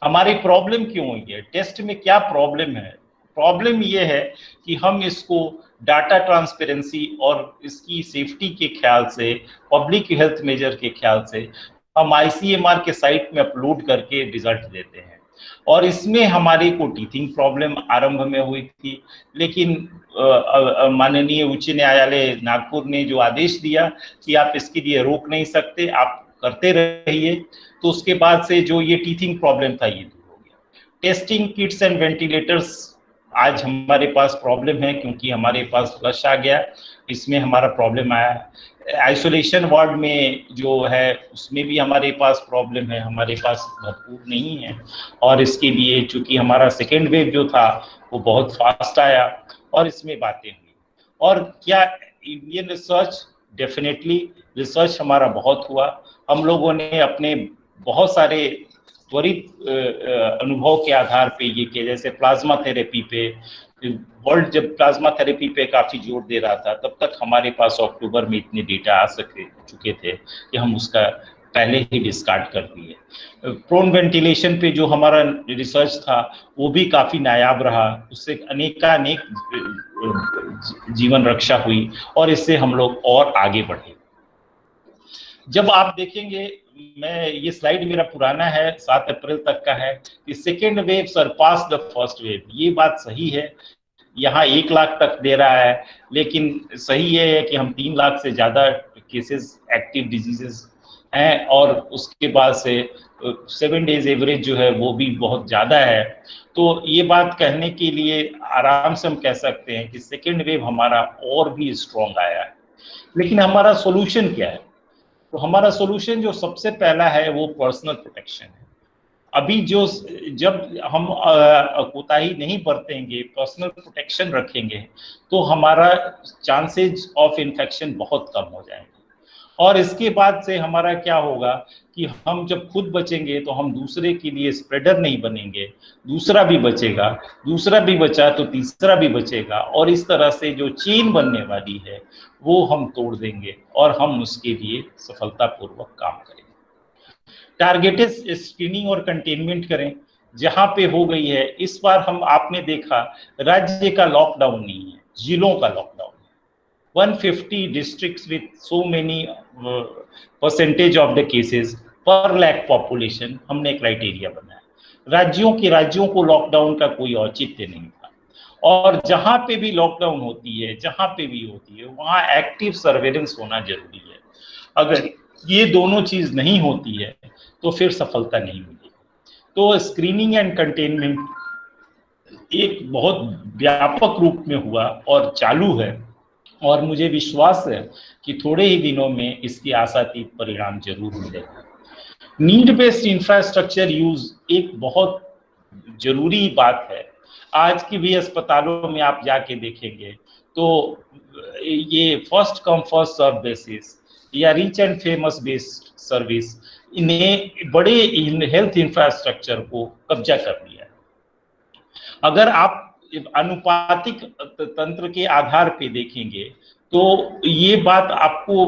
हमारी प्रॉब्लम क्यों हुई है, टेस्ट में क्या प्रॉब्लम है? प्रॉब्लम ये है कि हम इसको डाटा ट्रांसपेरेंसी और इसकी सेफ्टी के ख्याल से, पब्लिक हेल्थ मेजर के ख्याल से हम ICMR के साइट में अपलोड करके रिजल्ट देते हैं, और इसमें हमारी को टीथिंग प्रॉब्लम आरंभ में हुई थी। लेकिन माननीय उच्च न्यायालय नागपुर ने जो आदेश दिया कि आप इसके लिए रोक नहीं सकते, आप करते रहिए, तो उसके बाद से जो ये टीथिंग प्रॉब्लम था ये दूर हो गया। टेस्टिंग किट्स एंड वेंटिलेटर्स आज हमारे पास प्रॉब्लम है क्योंकि हमारे पास फ्लश आ गया, इसमें हमारा प्रॉब्लम आया। आइसोलेशन वार्ड में जो है उसमें भी हमारे पास प्रॉब्लम है, हमारे पास भरपूर नहीं है, और इसके लिए चूंकि हमारा सेकेंड वेव जो था वो बहुत फास्ट आया और इसमें बातें हुई। और क्या इंडियन रिसर्च, डेफिनेटली रिसर्च हमारा बहुत हुआ, हम लोगों ने अपने बहुत सारे त्वरित अनुभव के आधार पे ये किया, जैसे प्लाज्मा थेरेपी पे वर्ल्ड जब प्लाज्मा थेरेपी पे काफ़ी जोर दे रहा था, तब तक हमारे पास अक्टूबर में इतने डेटा आ चुके थे कि हम उसका पहले ही डिस्कार्ड कर दिए। प्रोन वेंटिलेशन पे जो हमारा रिसर्च था वो भी काफ़ी नायाब रहा, उससे अनेकानेक जीवन रक्षा हुई और इससे हम लोग और आगे बढ़े। जब आप देखेंगे, मैं ये स्लाइड मेरा पुराना है, 7 अप्रैल तक का है, कि second wave surpass the first wave, ये बात सही है। यहाँ 1 लाख तक दे रहा है, लेकिन सही ये है कि हम 3 लाख से ज़्यादा केसेस एक्टिव डिजीजेस हैं, और उसके बाद से 7 डेज एवरेज जो है वो भी बहुत ज़्यादा है। तो ये बात कहने के लिए आराम से हम कह सकते हैं कि सेकेंड वेव हमारा और भी स्ट्रॉन्ग आया है। लेकिन हमारा सोल्यूशन क्या है? तो हमारा सोल्यूशन जो सबसे पहला है वो पर्सनल प्रोटेक्शन है। अभी जो जब हम कोताही नहीं बरतेंगे, पर्सनल प्रोटेक्शन रखेंगे, तो हमारा चांसेस ऑफ इन्फेक्शन बहुत कम हो जाएंगे। और इसके बाद से हमारा क्या होगा कि हम जब खुद बचेंगे तो हम दूसरे के लिए स्प्रेडर नहीं बनेंगे, दूसरा भी बचेगा, दूसरा भी बचा तो तीसरा भी बचेगा, और इस तरह से जो चेन बनने वाली है वो हम तोड़ देंगे और हम उसके लिए सफलतापूर्वक काम करेंगे। टारगेटेड स्क्रीनिंग और कंटेनमेंट करें जहां पे हो गई है। इस बार हम आपने देखा राज्य का लॉकडाउन नहीं है, जिलों का लॉकडाउन है। 150 districts with so many percentage of the cases पर लाख पॉपुलेशन हमने क्राइटेरिया बनाया। राज्यों को लॉकडाउन का कोई औचित्य नहीं था, और जहां पे भी लॉकडाउन होती है, जहां पे भी होती है, वहां एक्टिव सर्वेलेंस होना जरूरी है। अगर ये दोनों चीज नहीं होती है तो फिर सफलता नहीं मिलेगी। तो स्क्रीनिंग एंड कंटेनमेंट एक बहुत व्यापक रूप में हुआ और चालू है, और मुझे विश्वास है कि थोड़े ही दिनों में इसकी आशातीत परिणाम जरूर मिलेगा। नीड बेस्ड इंफ्रास्ट्रक्चर यूज एक बहुत जरूरी बात है। आज की भी अस्पतालों में आप जाके देखेंगे तो ये first come first serve basis या rich and famous based service, इन्हें बड़े हेल्थ इंफ्रास्ट्रक्चर को कब्जा कर लिया है। अगर आप अनुपातिक तंत्र के आधार पे देखेंगे तो ये बात आपको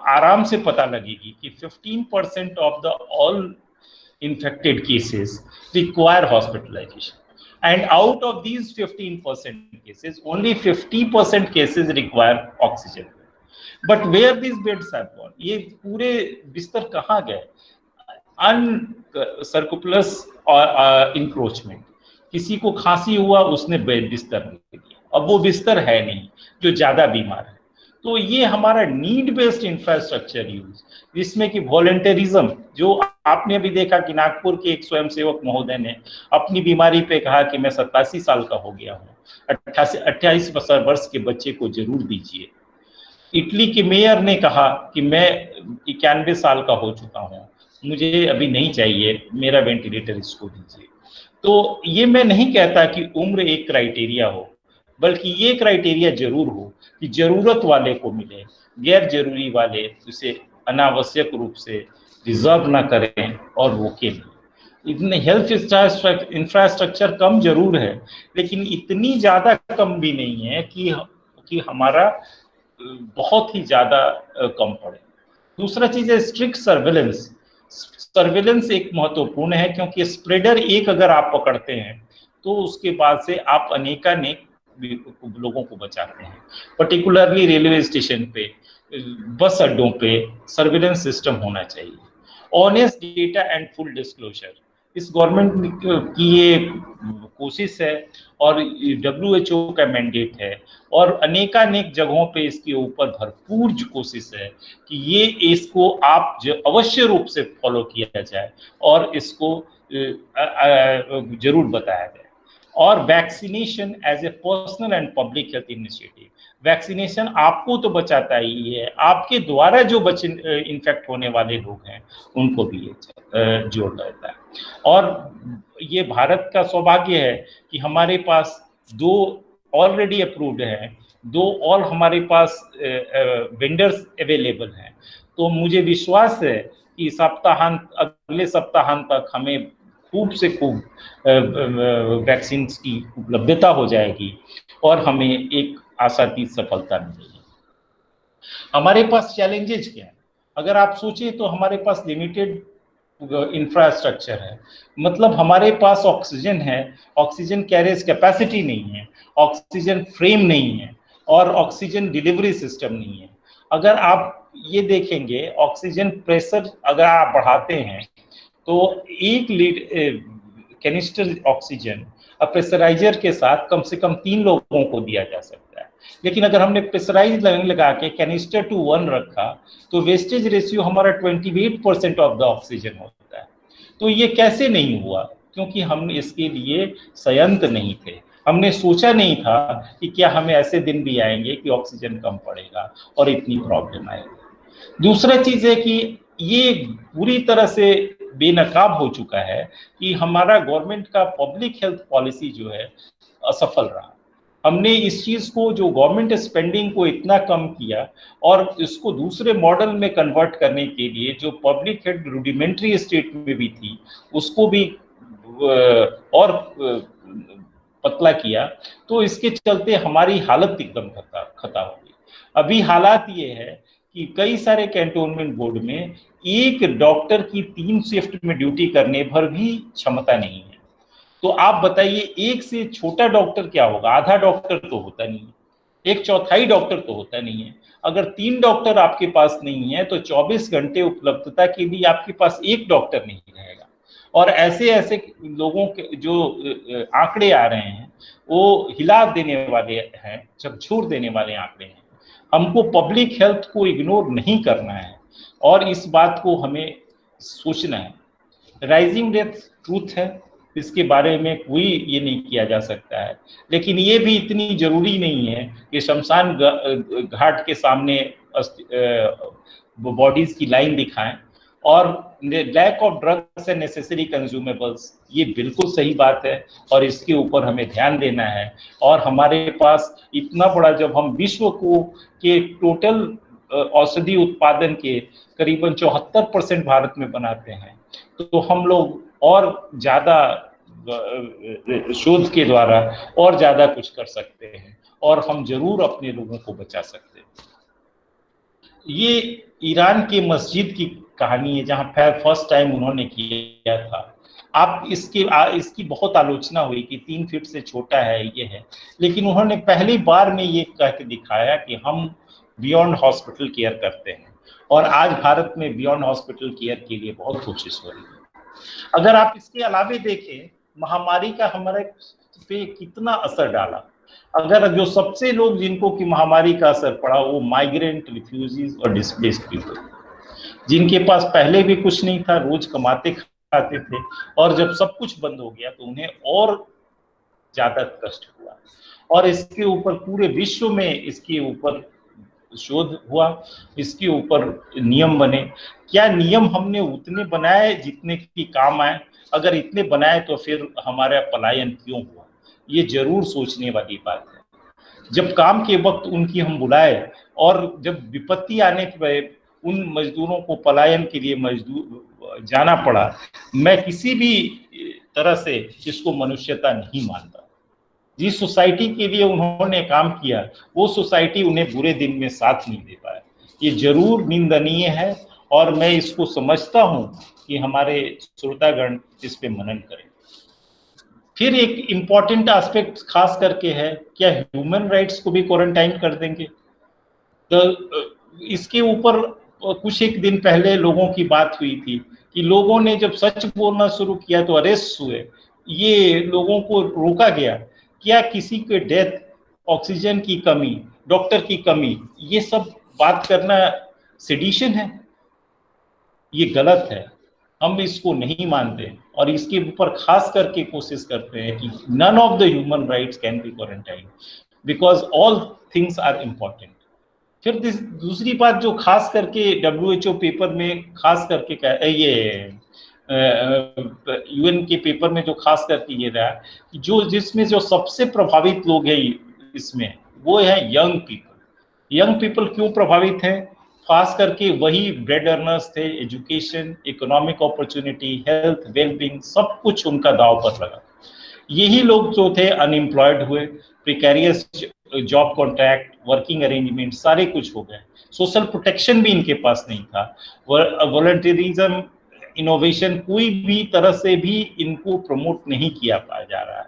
आराम से पता लगेगी कि 15% of the all infected cases require hospitalization, and out of these 15% cases only 50% cases require oxygen. But where these beds have gone? ये पूरे बिस्तर कहाँ गए? अनसर्कुलस इंक्रोचमेंट, किसी को खांसी हुआ उसने बिस्तर दे दिया, अब वो बिस्तर है नहीं जो ज्यादा बीमार है। तो ये हमारा नीड बेस्ड इंफ्रास्ट्रक्चर यूज, जिसमें कि वॉलंटरिज्म, जो आपने अभी देखा कि नागपुर के एक स्वयंसेवक महोदय ने अपनी बीमारी पे कहा कि मैं 87 साल का हो गया हूँ, 28 वर्ष के बच्चे को जरूर दीजिए। इटली के मेयर ने कहा कि मैं 91 साल का हो चुका हूँ, मुझे अभी नहीं चाहिए, मेरा वेंटिलेटर इसको दीजिए। तो ये मैं नहीं कहता कि उम्र एक क्राइटेरिया हो, बल्कि ये क्राइटेरिया जरूर हो कि जरूरत वाले को मिले, गैर जरूरी वाले उसे अनावश्यक रूप से रिजर्व ना करें और रोकें। इतने हेल्थ इंफ्रास्ट्रक्चर कम जरूर है, लेकिन इतनी ज्यादा कम भी नहीं है कि हमारा बहुत ही ज्यादा कम पड़े। दूसरा चीज है स्ट्रिक्ट सर्वेलेंस। सर्वेलेंस एक महत्वपूर्ण है, क्योंकि स्प्रेडर एक अगर आप पकड़ते हैं तो उसके बाद से आप अनेकानेक लोगों को बचाते हैं। पर्टिकुलरली रेलवे स्टेशन पे, बस अड्डों पे सर्वेलेंस सिस्टम होना चाहिए। Honest data and full disclosure, इस गवर्नमेंट की ये कोशिश है और WHO का मैंडेट है और अनेकानेक जगहों पे इसके ऊपर भरपूर कोशिश है कि ये इसको आप अवश्य रूप से फॉलो किया जाए और इसको जरूर बताया जाए। और vaccination as a personal and public health initiative, vaccination आपको तो बचाता ही है, आपके द्वारा जो इन्फेक्ट होने वाले लोग हैं उनको भी ये जोड़ देता है। और ये भारत का सौभाग्य है कि हमारे पास 2 ऑलरेडी अप्रूव्ड हैं, 2 और हमारे पास वेंडर्स अवेलेबल हैं। तो मुझे विश्वास है कि अगले सप्ताहांत तक हमें खूब से खूब वैक्सीन की उपलब्धता हो जाएगी और हमें एक आशातीत सफलता मिलेगी। हमारे पास चैलेंजेस क्या है? अगर आप सोचें तो हमारे पास लिमिटेड इंफ्रास्ट्रक्चर है, मतलब हमारे पास ऑक्सीजन है, ऑक्सीजन कैरियर्स कैपेसिटी नहीं है, ऑक्सीजन फ्रेम नहीं है और ऑक्सीजन डिलीवरी सिस्टम नहीं है। अगर आप ये देखेंगे ऑक्सीजन प्रेशर अगर आप बढ़ाते हैं तो 1 कैनिस्टर ऑक्सीजन प्रेशराइजर के साथ कम से कम 3 लोगों को दिया जा सकता है। लेकिन अगर हमने प्रेशराइज लगा के कैनिस्टर टू 1 रखा तो वेस्टेज रेशियो हमारा 28% ऑफ द ऑक्सीजन होता है। तो ये कैसे नहीं हुआ? क्योंकि हम इसके लिए संयंत्र नहीं थे, हमने सोचा नहीं था कि क्या हमें ऐसे दिन भी आएंगे कि ऑक्सीजन कम पड़ेगा और इतनी प्रॉब्लम आएगी। दूसरा चीज है कि ये पूरी तरह से बेनकाब हो चुका है कि हमारा गवर्नमेंट का पब्लिक हेल्थ पॉलिसी जो है असफल रहा। हमने इस चीज को, जो गवर्नमेंट स्पेंडिंग को इतना कम किया और इसको दूसरे मॉडल में कन्वर्ट करने के लिए जो पब्लिक हेल्थ रूडिमेंट्री स्टेट में भी थी उसको भी और पतला किया, तो इसके चलते हमारी हालत एकदम खता हो गई। अभी हालात ये है कि कई सारे कैंटोनमेंट बोर्ड में एक डॉक्टर की 3 शिफ्ट में ड्यूटी करने भर भी क्षमता नहीं है। तो आप बताइए एक से छोटा डॉक्टर क्या होगा? आधा डॉक्टर तो होता नहीं है, 1/4 डॉक्टर तो होता नहीं है। अगर 3 डॉक्टर आपके पास नहीं है तो 24 घंटे उपलब्धता के लिए आपके पास 1 डॉक्टर नहीं रहेगा। और ऐसे ऐसे लोगों के जो आंकड़े आ रहे हैं वो हिला देने वाले हैं, झकझोर देने वाले आंकड़े हैं। हमको पब्लिक हेल्थ को इग्नोर नहीं करना है और इस बात को हमें सोचना है। राइजिंग डेथ ट्रूथ है, इसके बारे में कोई ये नहीं किया जा सकता है, लेकिन ये भी इतनी जरूरी नहीं है कि शमशान घाट के सामने बॉडीज की लाइन दिखाएं। और lack of drugs and necessary consumables, ये बिल्कुल सही बात है और इसके ऊपर हमें ध्यान देना है। और हमारे पास इतना बड़ा, जब हम विश्व को के टोटल औषधि उत्पादन के करीबन 74% भारत में बनाते हैं, तो हम लोग और ज्यादा शोध के द्वारा और ज्यादा कुछ कर सकते हैं और हम जरूर अपने लोगों को बचा सकते हैं। ये ईरान के मस्जिद की कहानी है जहां फर्स्ट टाइम उन्होंने किया था। आप इसकी बहुत आलोचना हुई कि 3 फीट से छोटा है ये है, लेकिन उन्होंने पहली बार में ये कह के दिखाया कि हम बियॉन्ड हॉस्पिटल केयर करते हैं और आज भारत में बियॉन्ड हॉस्पिटल केयर के लिए बहुत कोशिश हो रही है। अगर आप इसके अलावे देखें महामारी का हमारे पे कितना असर डाला। अगर जो सबसे लोग जिनको की महामारी का असर पड़ा वो माइग्रेंट, रिफ्यूजीज और डिस्प्लेस्ड पीपल, जिनके पास पहले भी कुछ नहीं था, रोज कमाते खाते थे, और जब सब कुछ बंद हो गया तो उन्हें और ज्यादा कष्ट हुआ। और इसके ऊपर पूरे विश्व में इसके ऊपर शोध हुआ, इसके ऊपर नियम बने। क्या नियम हमने उतने बनाए जितने की काम आए? अगर इतने बनाए तो फिर हमारा पलायन क्यों हुआ? ये जरूर सोचने वाली बात है। जब काम के वक्त उनकी हम बुलाए और जब विपत्ति आने पे उन मजदूरों को पलायन के लिए मजदूर जाना पड़ा, मैं किसी भी तरह से इसको मनुष्यता नहीं मानता। जिस सोसाइटी के लिए उन्होंने काम किया वो सोसाइटी उन्हें बुरे दिन में साथ नहीं दे पाया, ये जरूर निंदनीय है और मैं इसको समझता हूं कि हमारे श्रोतागण इस पे मनन करें। फिर एक इम्पॉर्टेंट एस्पेक्ट खास करके है, क्या ह्यूमन राइट्स को भी क्वारंटाइन कर देंगे? तो इसके ऊपर कुछ एक दिन पहले लोगों की बात हुई थी कि लोगों ने जब सच बोलना शुरू किया तो अरेस्ट हुए, ये लोगों को रोका गया। क्या किसी के डेथ, ऑक्सीजन की कमी, डॉक्टर की कमी, ये सब बात करना सेडिशन है? ये गलत है, हम इसको नहीं मानते और इसके ऊपर खास करके कोशिश करते हैं कि none of the human rights can be quarantine because all things are important. फिर दूसरी बात जो खास करके WHO पेपर में खास करके ये UN के पेपर में जो खास करके ये रहा कि जिसमें जो सबसे प्रभावित लोग हैं इसमें, वो है यंग पीपल। यंग पीपल क्यों प्रभावित हैं? खास करके वही ब्रेड अर्नर्स थे, education, economic opportunity, health, wellbeing, सब कुछ उनका दाव पर लगा। यही लोग जो थे अनएम्प्लॉयड हुए, precarious job contract, working arrangement सारे कुछ हो गए, सोशल प्रोटेक्शन भी इनके पास नहीं था, वॉलंटियरिज्म, इनोवेशन कोई भी तरह से भी इनको प्रमोट नहीं किया जा रहा है।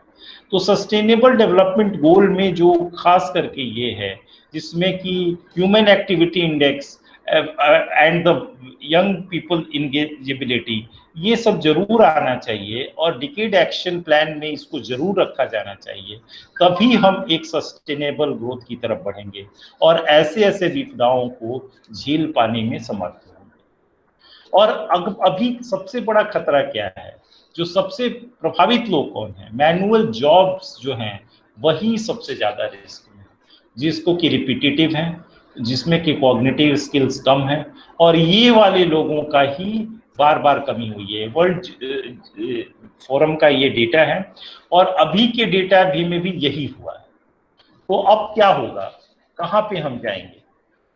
तो सस्टेनेबल डेवलपमेंट गोल में जो खास करके ये है, जिसमें कि human activity index and the young people engageability, ये सब जरूर आना चाहिए और डिकेड एक्शन प्लान में इसको जरूर रखा जाना चाहिए। तभी हम एक सस्टेनेबल ग्रोथ की तरफ बढ़ेंगे और ऐसे ऐसे विपदाओं को झेल पाने में समर्थ होंगे। और अभी सबसे बड़ा खतरा क्या है? जो सबसे प्रभावित लोग कौन है? मैनुअल जॉब्स जो हैं वही सबसे ज्यादा रिस्क में, जिसको कि रिपीटेटिव हैं, जिसमें कि कॉग्निटिव स्किल्स कम है, और ये वाले लोगों का ही बार बार कमी हुई है। वर्ल्ड फोरम का ये डेटा है और अभी के डेटा भी में भी यही हुआ है। तो अब क्या होगा, कहाँ पे हम जाएंगे?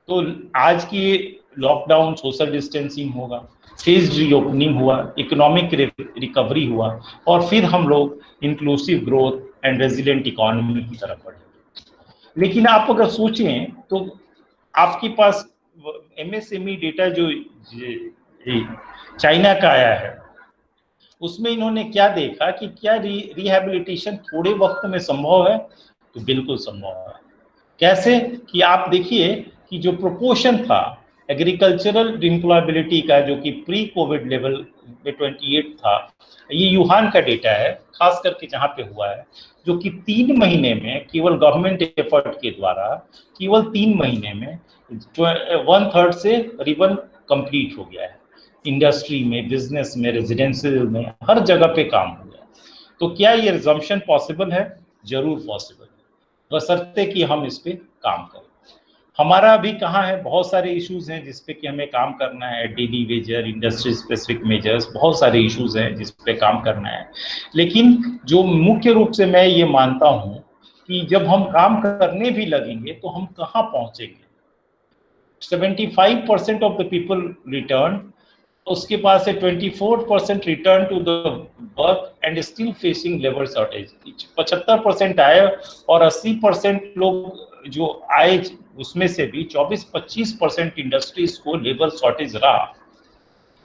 तो आज की लॉकडाउन, सोशल डिस्टेंसिंग होगा, फेज रीओपनिंग हुआ, इकोनॉमिक रिकवरी हुआ और फिर हम लोग inclusive growth and resilient economy की तरफ बढ़ेंगे। लेकिन आप अगर सोचें तो आपके पास MSME डेटा जो चाइना का आया है, उसमें इन्होंने क्या देखा कि क्या रिहैबिलिटेशन थोड़े वक्त में संभव है? तो बिल्कुल संभव है। कैसे? कि आप देखिए कि जो प्रोपोर्शन था एग्रीकल्चरल एम्प्लॉयबिलिटी का, जो कि प्री कोविड लेवल में 28 था, ये यूहान का डेटा है खास करके जहाँ पे हुआ है, जो कि 3 महीने में केवल गवर्नमेंट एफर्ट के द्वारा केवल 3 महीने में 1/3 से करीबन कंप्लीट हो गया है। इंडस्ट्री में, बिजनेस में, रेजिडेंशियल में, हर जगह पे काम हो गया। तो क्या ये रिजम्पशन पॉसिबल है? जरूर पॉसिबल है, बशर्ते कि हम इस पे काम करें। हमारा अभी कहाँ है, बहुत सारे इश्यूज हैं जिस पे कि हमें काम करना है, daily Vaser, industry specific measures, बहुत सारे इश्यूज हैं जिस पे काम करना है। लेकिन जो मुख्य रूप से मैं ये मानता हूँ कि जब हम काम करने भी लगेंगे तो हम कहाँ पहुंचेंगे? 75% ऑफ द पीपल रिटर्न, उसके पास है 24% return to the work and still facing labour shortage. 75% आए और 80% लोग जो आए उसमें से भी 24-25% इंडस्ट्रीज को लेबर शॉर्टेज रहा।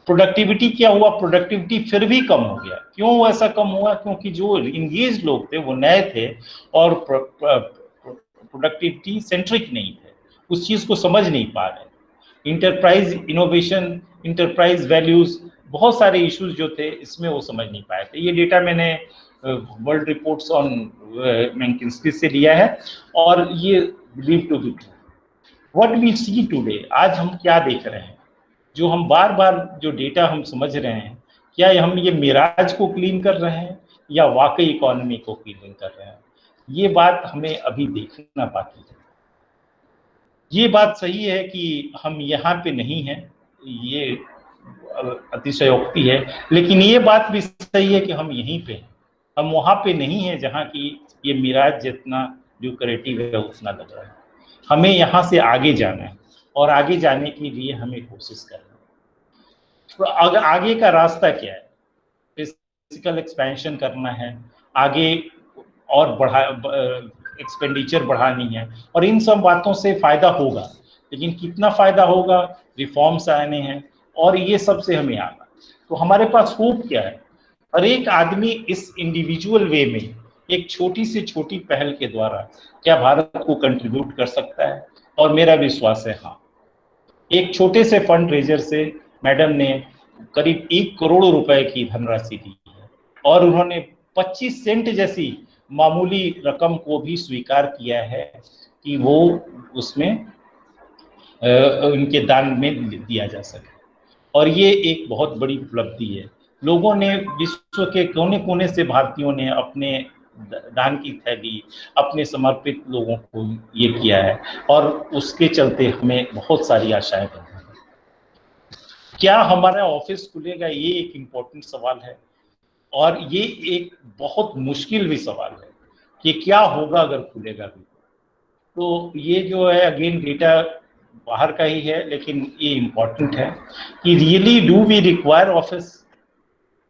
प्रोडक्टिविटी क्या हुआ? प्रोडक्टिविटी फिर भी कम हो गया। क्यों ऐसा कम हुआ? क्योंकि जो इंगेज लोग थे वो नए थे और प्रोडक्टिविटी सेंट्रिक नहीं थे, उस चीज को समझ नहीं पा रहे। इंटरप्राइज इनोवेशन, इंटरप्राइज वैल्यूज, बहुत सारे इश्यूज जो थे इसमें वो समझ नहीं पाए थे। ये डेटा मैंने वर्ल्ड रिपोर्ट्स ऑन मैकिंस्की से लिया है और ये believe to be true. What we see today, आज हम क्या देख रहे हैं, जो हम बार बार जो डेटा हम समझ रहे हैं, क्या हम ये मिराज को क्लीन कर रहे हैं या वाकई इकोनॉमी को क्लीन कर रहे हैं? ये बात हमें अभी देखना बाकी है। ये बात सही है कि हम यहाँ पे नहीं हैं, ये अतिशयोक्ति है, लेकिन ये बात भी सही है कि हम यहीं पे हैं। हम वहाँ पे नहीं हैं जहाँ की ये मिराज जितना ल्यूक्रेटिव है उतना लग रहा है। हमें यहाँ से आगे जाना है और आगे जाने के लिए हमें कोशिश करना है। तो आगे का रास्ता क्या है? फिजिकल एक्सपेंशन करना है, आगे और एक्सपेंडिचर बढ़ानी है और इन सब बातों से फायदा होगा। लेकिन कितना फायदा होगा? रिफॉर्म्स आने हैं और ये सबसे हमें आना। तो हमारे पास होप क्या है? हर एक आदमी इस इंडिविजुअल वे में एक छोटी से छोटी पहल के द्वारा क्या भारत को कंट्रीब्यूट कर सकता है? और मेरा विश्वास है हाँ। एक छोटे से फंड रेजर से मैडम ने करीब 1 करोड़ रुपए की धनराशि दी है और उन्होंने 25 सेंट जैसी मामूली रकम को भी स्वीकार किया है कि वो उसमें उनके दान में दिया जा सके। और ये एक बहुत बड़ी उपलब्धि है। लोगों ने, विश्व के कोने कोने से भारतीयों ने अपने दान की थैली, अपने समर्पित लोगों को ये किया है और उसके चलते हमें बहुत सारी आशाएं बनी हैं। क्या हमारा ऑफिस खुलेगा? ये एक इम्पोर्टेंट सवाल है और ये एक बहुत मुश्किल भी सवाल है कि क्या होगा अगर खुलेगा भी। तो ये जो है अगेन डेटा बाहर का ही है, लेकिन ये इम्पोर्टेंट है कि really do we require office?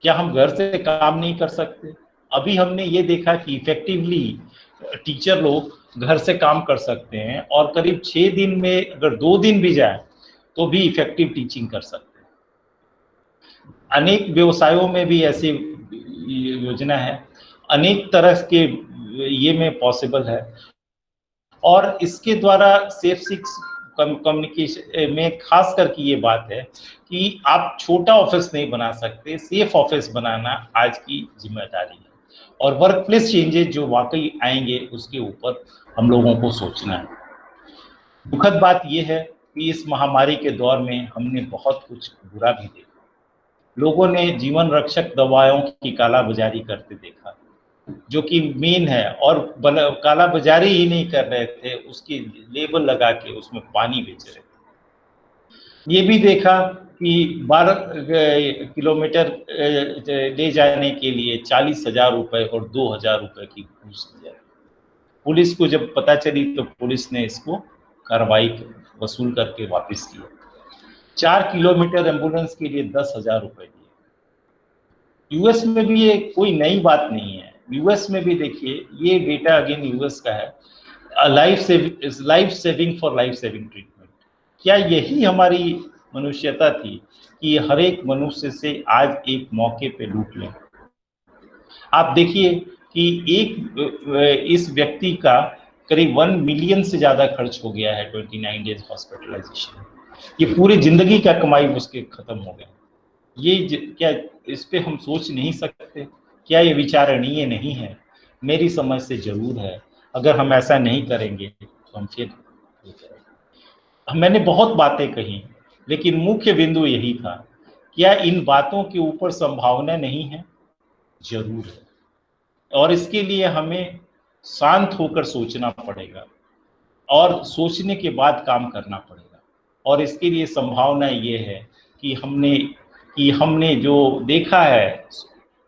क्या हम घर से काम नहीं कर सकते? अभी हमने ये देखा कि इफेक्टिवली टीचर लोग घर से काम कर सकते हैं और करीब 6 दिन में अगर 2 दिन भी जाए तो भी इफेक्टिव टीचिंग कर सकते हैं। अनेक व्यवसायों में भी ऐसी योजना है, अनेक तरह के ये में पॉसिबल है। और इसके द्वारा सेफ सिक्स कम्युनिकेशन में खास करके ये बात है कि आप छोटा ऑफिस नहीं बना सकते, सेफ ऑफिस बनाना आज की जिम्मेदारी है। और वर्क प्लेस चेंजेस जो वाकई आएंगे उसके ऊपर हम लोगों को सोचना है। दुखद बात यह है कि इस महामारी के दौर में हमने बहुत कुछ बुरा भी देखा। लोगों ने जीवन रक्षक दवाओं की कालाबाजारी करते देखा, जो कि मेन है, और कालाबाजारी ही नहीं कर रहे थे, उसकी लेबल लगा के उसमें पानी बेच रहे थे। ये भी देखा कि 12 किलोमीटर ले जाने के लिए 40,000 रुपए और 2,000 रुपए की घूस दी जाती। पुलिस को जब पता चली तो पुलिस ने इसको कार्रवाई वसूल करके वापस किया। 4 किलोमीटर एम्बुलेंस के लिए 10,000 रुपए दिए। यूएस में भी ये कोई नई बात नहीं है। यूएस में भी देखिए, ये डेटा अगेन यूएस का है, life saving for life saving treatment. क्या यही हमारी मनुष्यता थी कि हर एक मनुष्य से आज एक मौके पे लूट लें? आप देखिए कि इस व्यक्ति का करीब 1 मिलियन से ज्यादा खर्च हो गया है 29 डेज हॉस्पिटलाइजेशन। ये पूरी जिंदगी का कमाई उसके खत्म हो गया। ये क्या इस पे हम सोच नहीं सकते? क्या ये विचारणीय नहीं है? मेरी समझ से जरूर है। अगर हम ऐसा नहीं करेंगे तो हम फिर मैंने बहुत बातें कही, लेकिन मुख्य बिंदु यही था, क्या इन बातों के ऊपर संभावना नहीं है? जरूर है। और इसके लिए हमें शांत होकर सोचना पड़ेगा और सोचने के बाद काम करना पड़ेगा। और इसके लिए संभावना ये है कि हमने जो देखा है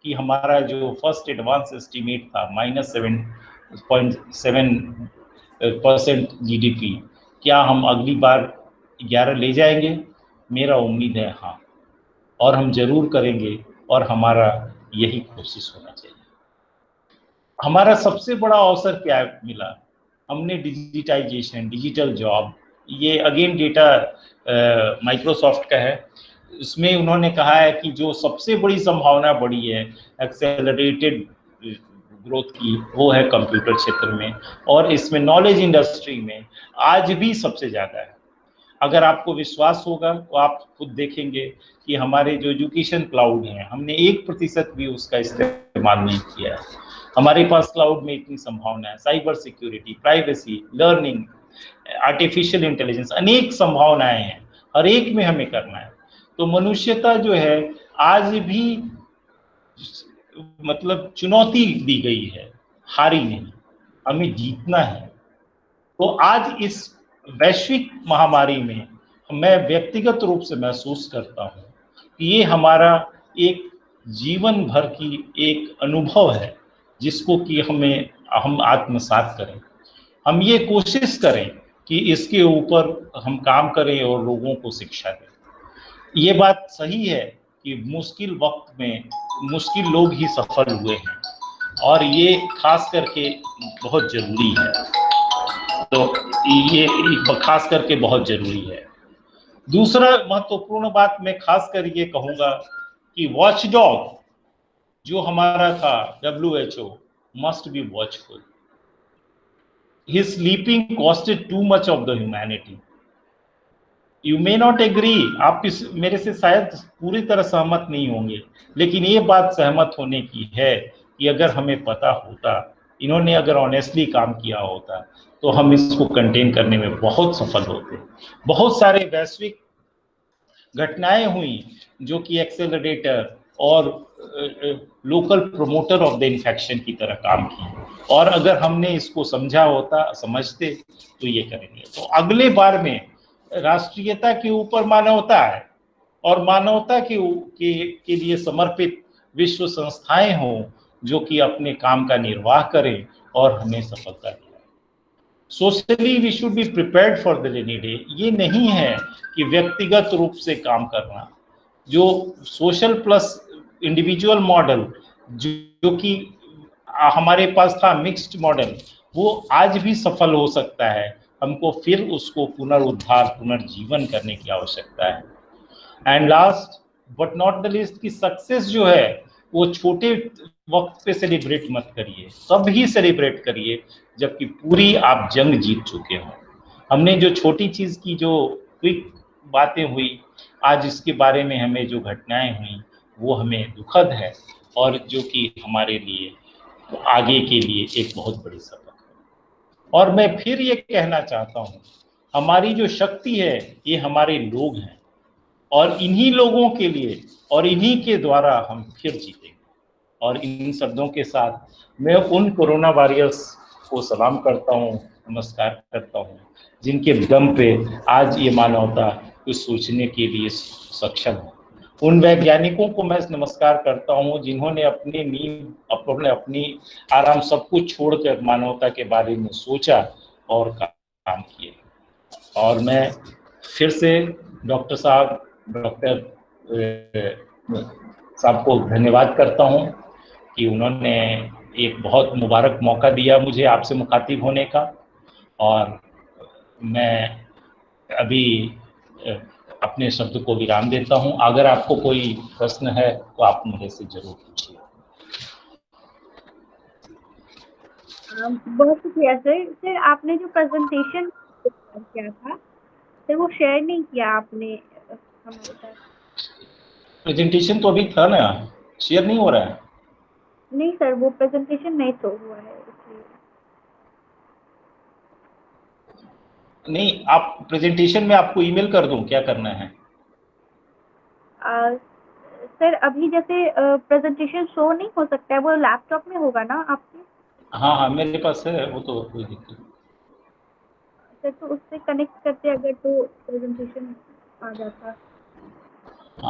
कि हमारा जो फर्स्ट एडवांस एस्टीमेट था -7.7% GDP, क्या हम अगली बार 11 ले जाएंगे? मेरा उम्मीद है हाँ, और हम जरूर करेंगे और हमारा यही कोशिश होना चाहिए। हमारा सबसे बड़ा अवसर क्या मिला? हमने डिजिटाइजेशन, डिजिटल जॉब, ये अगेन डेटा माइक्रोसॉफ्ट का है। इसमें उन्होंने कहा है कि जो सबसे बड़ी संभावना बढ़ी है एक्सेलरेटेड ग्रोथ की, वो है कंप्यूटर क्षेत्र में, और इसमें नॉलेज इंडस्ट्री में आज भी सबसे ज़्यादा है। अगर आपको विश्वास होगा तो आप खुद देखेंगे कि हमारे जो एजुकेशन क्लाउड हैं, हमने 1% भी उसका इस्तेमाल नहीं किया है। हमारे पास क्लाउड में इतनी संभावना है, cyber security, privacy, learning, artificial intelligence, अनेक संभावनाएं हैं, हर एक में हमें करना है। तो मनुष्यता जो है आज भी मतलब चुनौती दी गई है, हारी नहीं, हमें जीतना है। तो आज इस वैश्विक महामारी में मैं व्यक्तिगत रूप से महसूस करता हूँ कि ये हमारा एक जीवन भर की एक अनुभव है, जिसको कि हम आत्मसात करें। हम ये कोशिश करें कि इसके ऊपर हम काम करें और लोगों को शिक्षा दें। ये बात सही है कि मुश्किल वक्त में मुश्किल लोग ही सफल हुए हैं, और ये खास करके बहुत ज़रूरी है। तो ये खास करके बहुत ज़रूरी है। दूसरा महत्वपूर्ण बात मैं खास कर ये कहूंगा कि वॉचडॉग जो हमारा था WHO must be watchful. His sleeping costed too much of the humanity. You may not agree, आप इस मेरे से शायद पूरी तरह सहमत नहीं होंगे, लेकिन ये बात सहमत होने की है कि अगर हमें पता होता, इन्होंने अगर ऑनेस्टली काम किया होता, तो हम इसको कंटेन करने में बहुत सफल होते. बहुत सारे वैश्विक घटनाएं हुई जो कि एक्सेलरेटर और local promoter of the infection की तरह काम की, और अगर हमने इसको समझा होता, समझते, तो ये करेंगे. तो अगले बार में राष्ट्रीयता के ऊपर मानवता है और मानवता के लिए समर्पित विश्व संस्थाएं हों जो कि अपने काम का निर्वाह करें और हमें सफलता दिलाएं. Socially we should be prepared for the rainy day. ये नहीं है कि व्यक्तिगत रूप से काम करना, जो सोशल प्लस इंडिविजुअल मॉडल जो कि हमारे पास था, मिक्स्ड मॉडल, वो आज भी सफल हो सकता है. हमको फिर उसको पुनरुद्धार, पुनर्जीवन करने की आवश्यकता है. And last but not the least की सक्सेस जो है वो छोटे वक्त पे सेलिब्रेट मत करिए, तब ही सेलिब्रेट करिए जबकि पूरी आप जंग जीत चुके हो. हमने जो छोटी चीज की जो क्विक बातें हुई आज, इसके बारे में हमें जो घटनाएं हुई वो हमें दुखद है और जो कि हमारे लिए आगे के लिए एक बहुत बड़ी सबक है. और मैं फिर ये कहना चाहता हूँ, हमारी जो शक्ति है ये हमारे लोग हैं और इन्हीं लोगों के लिए और इन्हीं के द्वारा हम फिर जीतेंगे. और इन शब्दों के साथ मैं उन कोरोना वॉरियर्स को सलाम करता हूँ, नमस्कार करता हूँ, जिनके दम पे आज ये मानवता कुछ सोचने के लिए सक्षम है. उन वैज्ञानिकों को मैं नमस्कार करता हूँ जिन्होंने अपनी नींद, अपनी आराम सब कुछ छोड़कर मानवता के बारे में सोचा और काम किए. और मैं फिर से डॉक्टर साहब को धन्यवाद करता हूँ कि उन्होंने एक बहुत मुबारक मौका दिया मुझे आपसे मुखातिब होने का. और मैं अभी अपने शब्द को विराम देता हूँ. अगर आपको कोई प्रश्न है तो आप मुझे से जरूर पूछिए. बहुत शुक्रिया सर. सर आपने जो प्रेजेंटेशन किया था सर वो शेयर नहीं किया आपने हमारे साथ. प्रेजेंटेशन तो अभी था ना, शेयर नहीं हो रहा है. नहीं सर, वो प्रेजेंटेशन नहीं तो हुआ है इसलिए. नहीं, आप प्रेजेंटेशन में आपको ईमेल कर दूं, क्या करना है? सर अभी जैसे प्रेजेंटेशन शो नहीं हो सकता है, वो लैपटॉप में होगा ना आपके? हाँ हाँ मेरे पास है वो, तो कोई दिक्कत नहीं. सर तो उससे कनेक्ट करते अगर तो प्रेजेंटेशन आ जाता.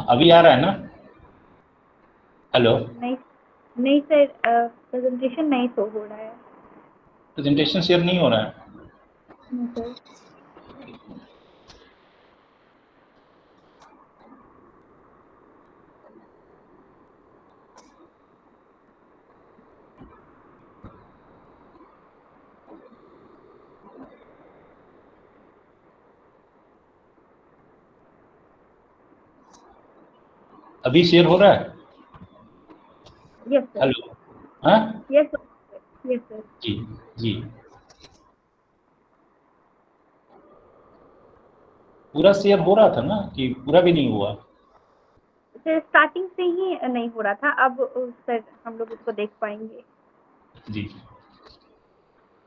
अभी आ रहा है ना? हेलो. नहीं सर, प्रेजेंटेशन नहीं शो हो रहा है. प्रेजेंटेशन शेयर नहीं हो रहा है? नहीं सर. अभी शेयर हो रहा है? Yes sir. हेलो. हाँ यस सर. Yes sir. जी जी. पूरा शेयर हो रहा था ना कि पूरा भी नहीं हुआ? सर स्टार्टिंग से ही नहीं हो रहा था. अब सर हम लोग उसको देख पाएंगे. जी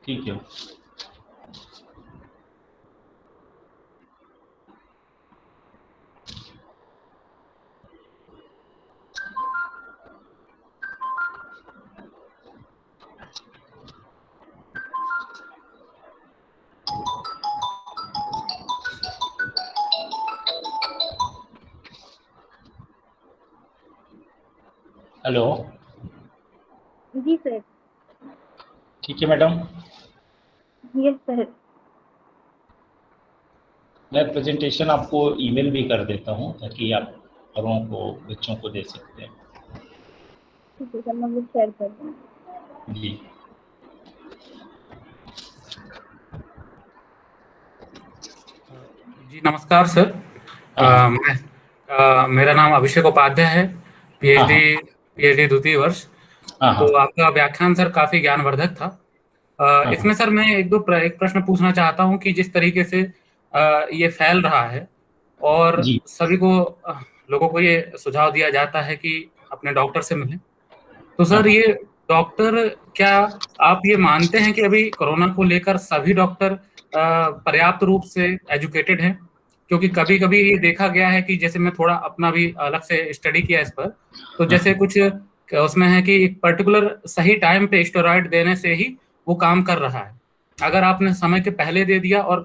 ठीक है. हेलो. जी सर. ठीक है मैडम. Yes sir. मैं प्रेजेंटेशन आपको ईमेल भी कर देता हूँ ताकि आप औरों को, बच्चों को दे सकते हैं. ठीक है सर, मैं वो शेयर कर दूँगी. जी. जी नमस्कार सर. मेरा नाम अभिषेक उपाध्याय है, पीएचडी पीएचडी द्वितीय वर्ष। तो आपका व्याख्यान सर काफी ज्ञानवर्धक था। इसमें सर मैं एक प्रश्न पूछना चाहता हूं कि जिस तरीके से ये फैल रहा है और सभी को लोगों को ये सुझाव दिया जाता है कि अपने डॉक्टर से मिलें, तो सर ये डॉक्टर, क्या आप ये मानते हैं कि अभी कोरोना को लेकर सभी डॉक्टर पर्याप्त रूप से एजुकेटेड हैं? क्योंकि कभी कभी ये देखा गया है कि जैसे मैं थोड़ा अपना भी अलग से स्टडी किया इस पर, तो जैसे कुछ उसमें है कि एक पर्टिकुलर सही टाइम पे स्टेरॉइड देने से ही वो काम कर रहा है। अगर आपने समय के पहले दे दिया, और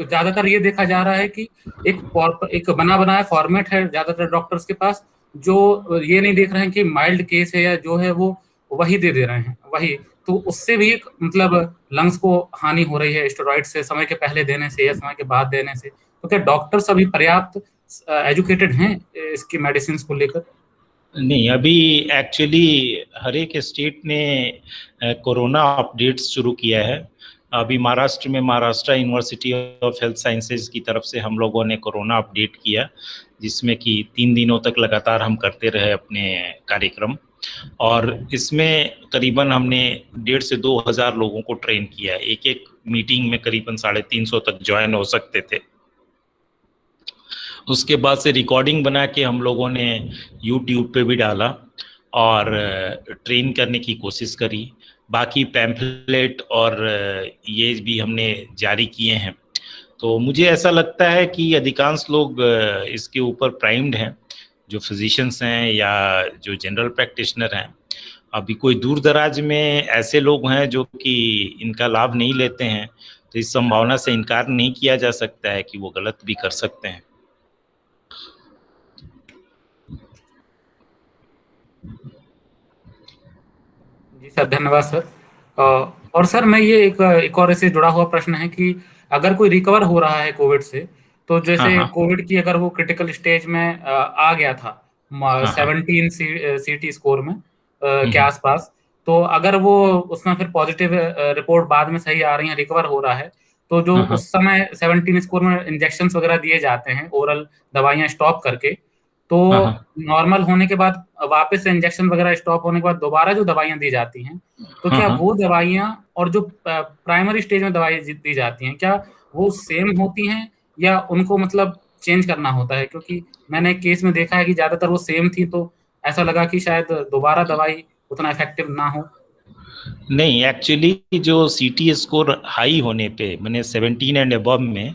ज्यादातर ये देखा जा रहा है कि एक बना बनाया फॉर्मेट है ज्यादातर डॉक्टर्स के पास, जो ये नहीं देख रहे हैं कि माइल्ड केस है या जो है वो वही दे रहे हैं वही, तो उससे भी एक मतलब लंग्स को हानि हो रही है स्टेरॉइड से, समय के पहले देने से या समय के बाद देने से। तो क्या डॉक्टर्स अभी पर्याप्त एजुकेटेड हैं इसकी मेडिसिन को लेकर? नहीं, अभी एक्चुअली हर एक स्टेट ने कोरोना अपडेट्स शुरू किया है। अभी महाराष्ट्र में Maharashtra university of health sciences की तरफ से हम लोगों ने कोरोना अपडेट किया, जिसमें कि 3 दिनों तक लगातार हम करते रहे अपने कार्यक्रम, और इसमें करीबन हमने 1,500 से 2,000 लोगों को ट्रेन किया। एक एक मीटिंग में करीबन 350 तक ज्वाइन हो सकते थे। उसके बाद से रिकॉर्डिंग बना के हम लोगों ने यूट्यूब पे भी डाला और ट्रेन करने की कोशिश करी। बाकी पैम्फलेट और ये भी हमने जारी किए हैं। तो मुझे ऐसा लगता है कि अधिकांश लोग इसके ऊपर प्राइम्ड हैं, जो फिजिशियंस हैं या जो जनरल प्रैक्टिशनर हैं। अभी कोई दूर दराज में ऐसे लोग हैं जो कि इनका लाभ नहीं लेते हैं, तो इस संभावना से इनकार नहीं किया जा सकता है कि वो गलत भी कर सकते हैं। जी सर, धन्यवाद सर। और सर मैं ये एक और इससे जुड़ा हुआ प्रश्न है कि अगर कोई रिकवर हो रहा है कोविड से, तो जैसे कोविड की अगर वो क्रिटिकल स्टेज में आ गया था 17 CT स्कोर में के आसपास, तो अगर वो उसमें फिर पॉजिटिव रिपोर्ट बाद में सही आ रही है, रिकवर हो रहा है, तो जो उस समय 17 स्कोर में इंजेक्शन वगैरह दिए जाते हैं ओरल दवाइयां स्टॉप करके, तो नॉर्मल होने के बाद वापस से इंजेक्शन वगैरह स्टॉप होने के बाद दोबारा जो दवाइयां दी जाती हैं, तो क्या वो दवाइयां और जो प्राइमरी स्टेज में दवाई दी जाती हैं, क्या वो सेम होती हैं या उनको मतलब चेंज करना होता है? क्योंकि मैंने केस में देखा है कि ज्यादातर वो सेम थी, तो ऐसा लगा कि शायद दोबारा दवाई उतना इफेक्टिव ना हो। नहीं, एक्चुअली जो CT स्कोर हाई होने पे, मैंने 17 एंड अबव में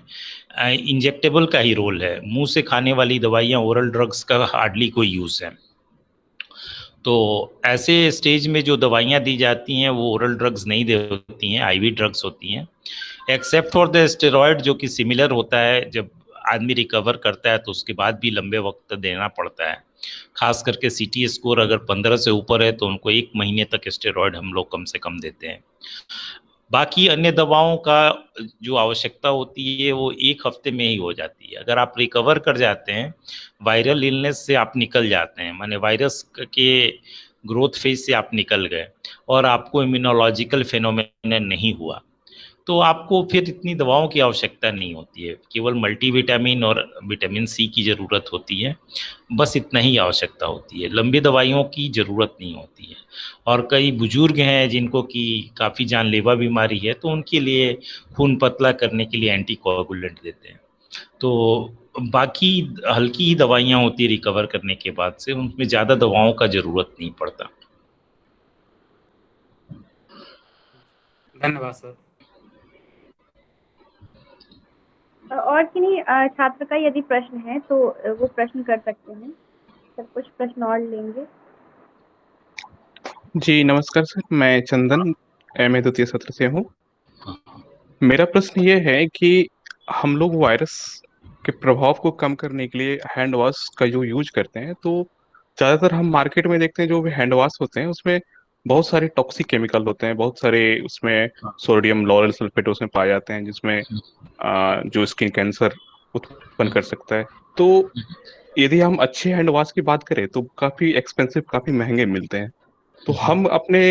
इंजेक्टेबल का ही रोल है। मुंह से खाने वाली दवाइयाँ, ओरल ड्रग्स का हार्डली कोई यूज़ है। तो ऐसे स्टेज में जो दवाइयाँ दी जाती हैं वो ओरल ड्रग्स नहीं होती हैं, IV ड्रग्स होती हैं, एक्सेप्ट फॉर द स्टेरॉयड, जो कि सिमिलर होता है। जब आदमी रिकवर करता है तो उसके बाद भी लंबे वक्त देना पड़ता है। खास करके CT स्कोर अगर 15 से ऊपर है तो उनको 1 महीने तक स्टेरॉयड हम लोग कम से कम देते हैं। बाकी अन्य दवाओं का जो आवश्यकता होती है वो 1 हफ्ते में ही हो जाती है। अगर आप रिकवर कर जाते हैं, वायरल इलनेस से आप निकल जाते हैं, माने वायरस के ग्रोथ फेज से आप निकल गए और आपको इम्यूनोलॉजिकल फेनोमेनन नहीं हुआ, तो आपको फिर इतनी दवाओं की आवश्यकता नहीं होती है। केवल मल्टीविटामिन और विटामिन C की ज़रूरत होती है, बस इतना ही आवश्यकता होती है। लंबी दवाइयों की ज़रूरत नहीं होती है। और कई बुजुर्ग हैं जिनको कि काफ़ी जानलेवा बीमारी है, तो उनके लिए खून पतला करने के लिए एंटीकोगुलेंट देते हैं। तो बाकी हल्की ही दवाइयाँ होती है रिकवर करने के बाद से, उनमें ज़्यादा दवाओं का ज़रूरत नहीं पड़ता। धन्यवाद सर। और किन्हीं छात्र का यदि प्रश्न है तो वो प्रश्न कर सकते हैं। सर कुछ प्रश्न और लेंगे। जी नमस्कार सर, मैं चंदन MA द्वितीय सत्र से हूँ। मेरा प्रश्न ये है कि हम लोग वायरस के प्रभाव को कम करने के लिए हैंड वॉश का जो यूज करते हैं, तो ज़्यादातर हम मार्केट में देखते हैं जो भी हैंड वॉश होते हैं उसमें बहुत सारे टॉक्सिक केमिकल होते हैं, बहुत सारे उसमें सोडियम लॉरेल सल्फेट उसमें पाए जाते हैं, जिसमें जो स्किन कैंसर उत्पन्न कर सकता है। तो यदि हम अच्छे हैंड वॉश की बात करें तो काफ़ी एक्सपेंसिव, काफ़ी महंगे मिलते हैं। तो हम अपने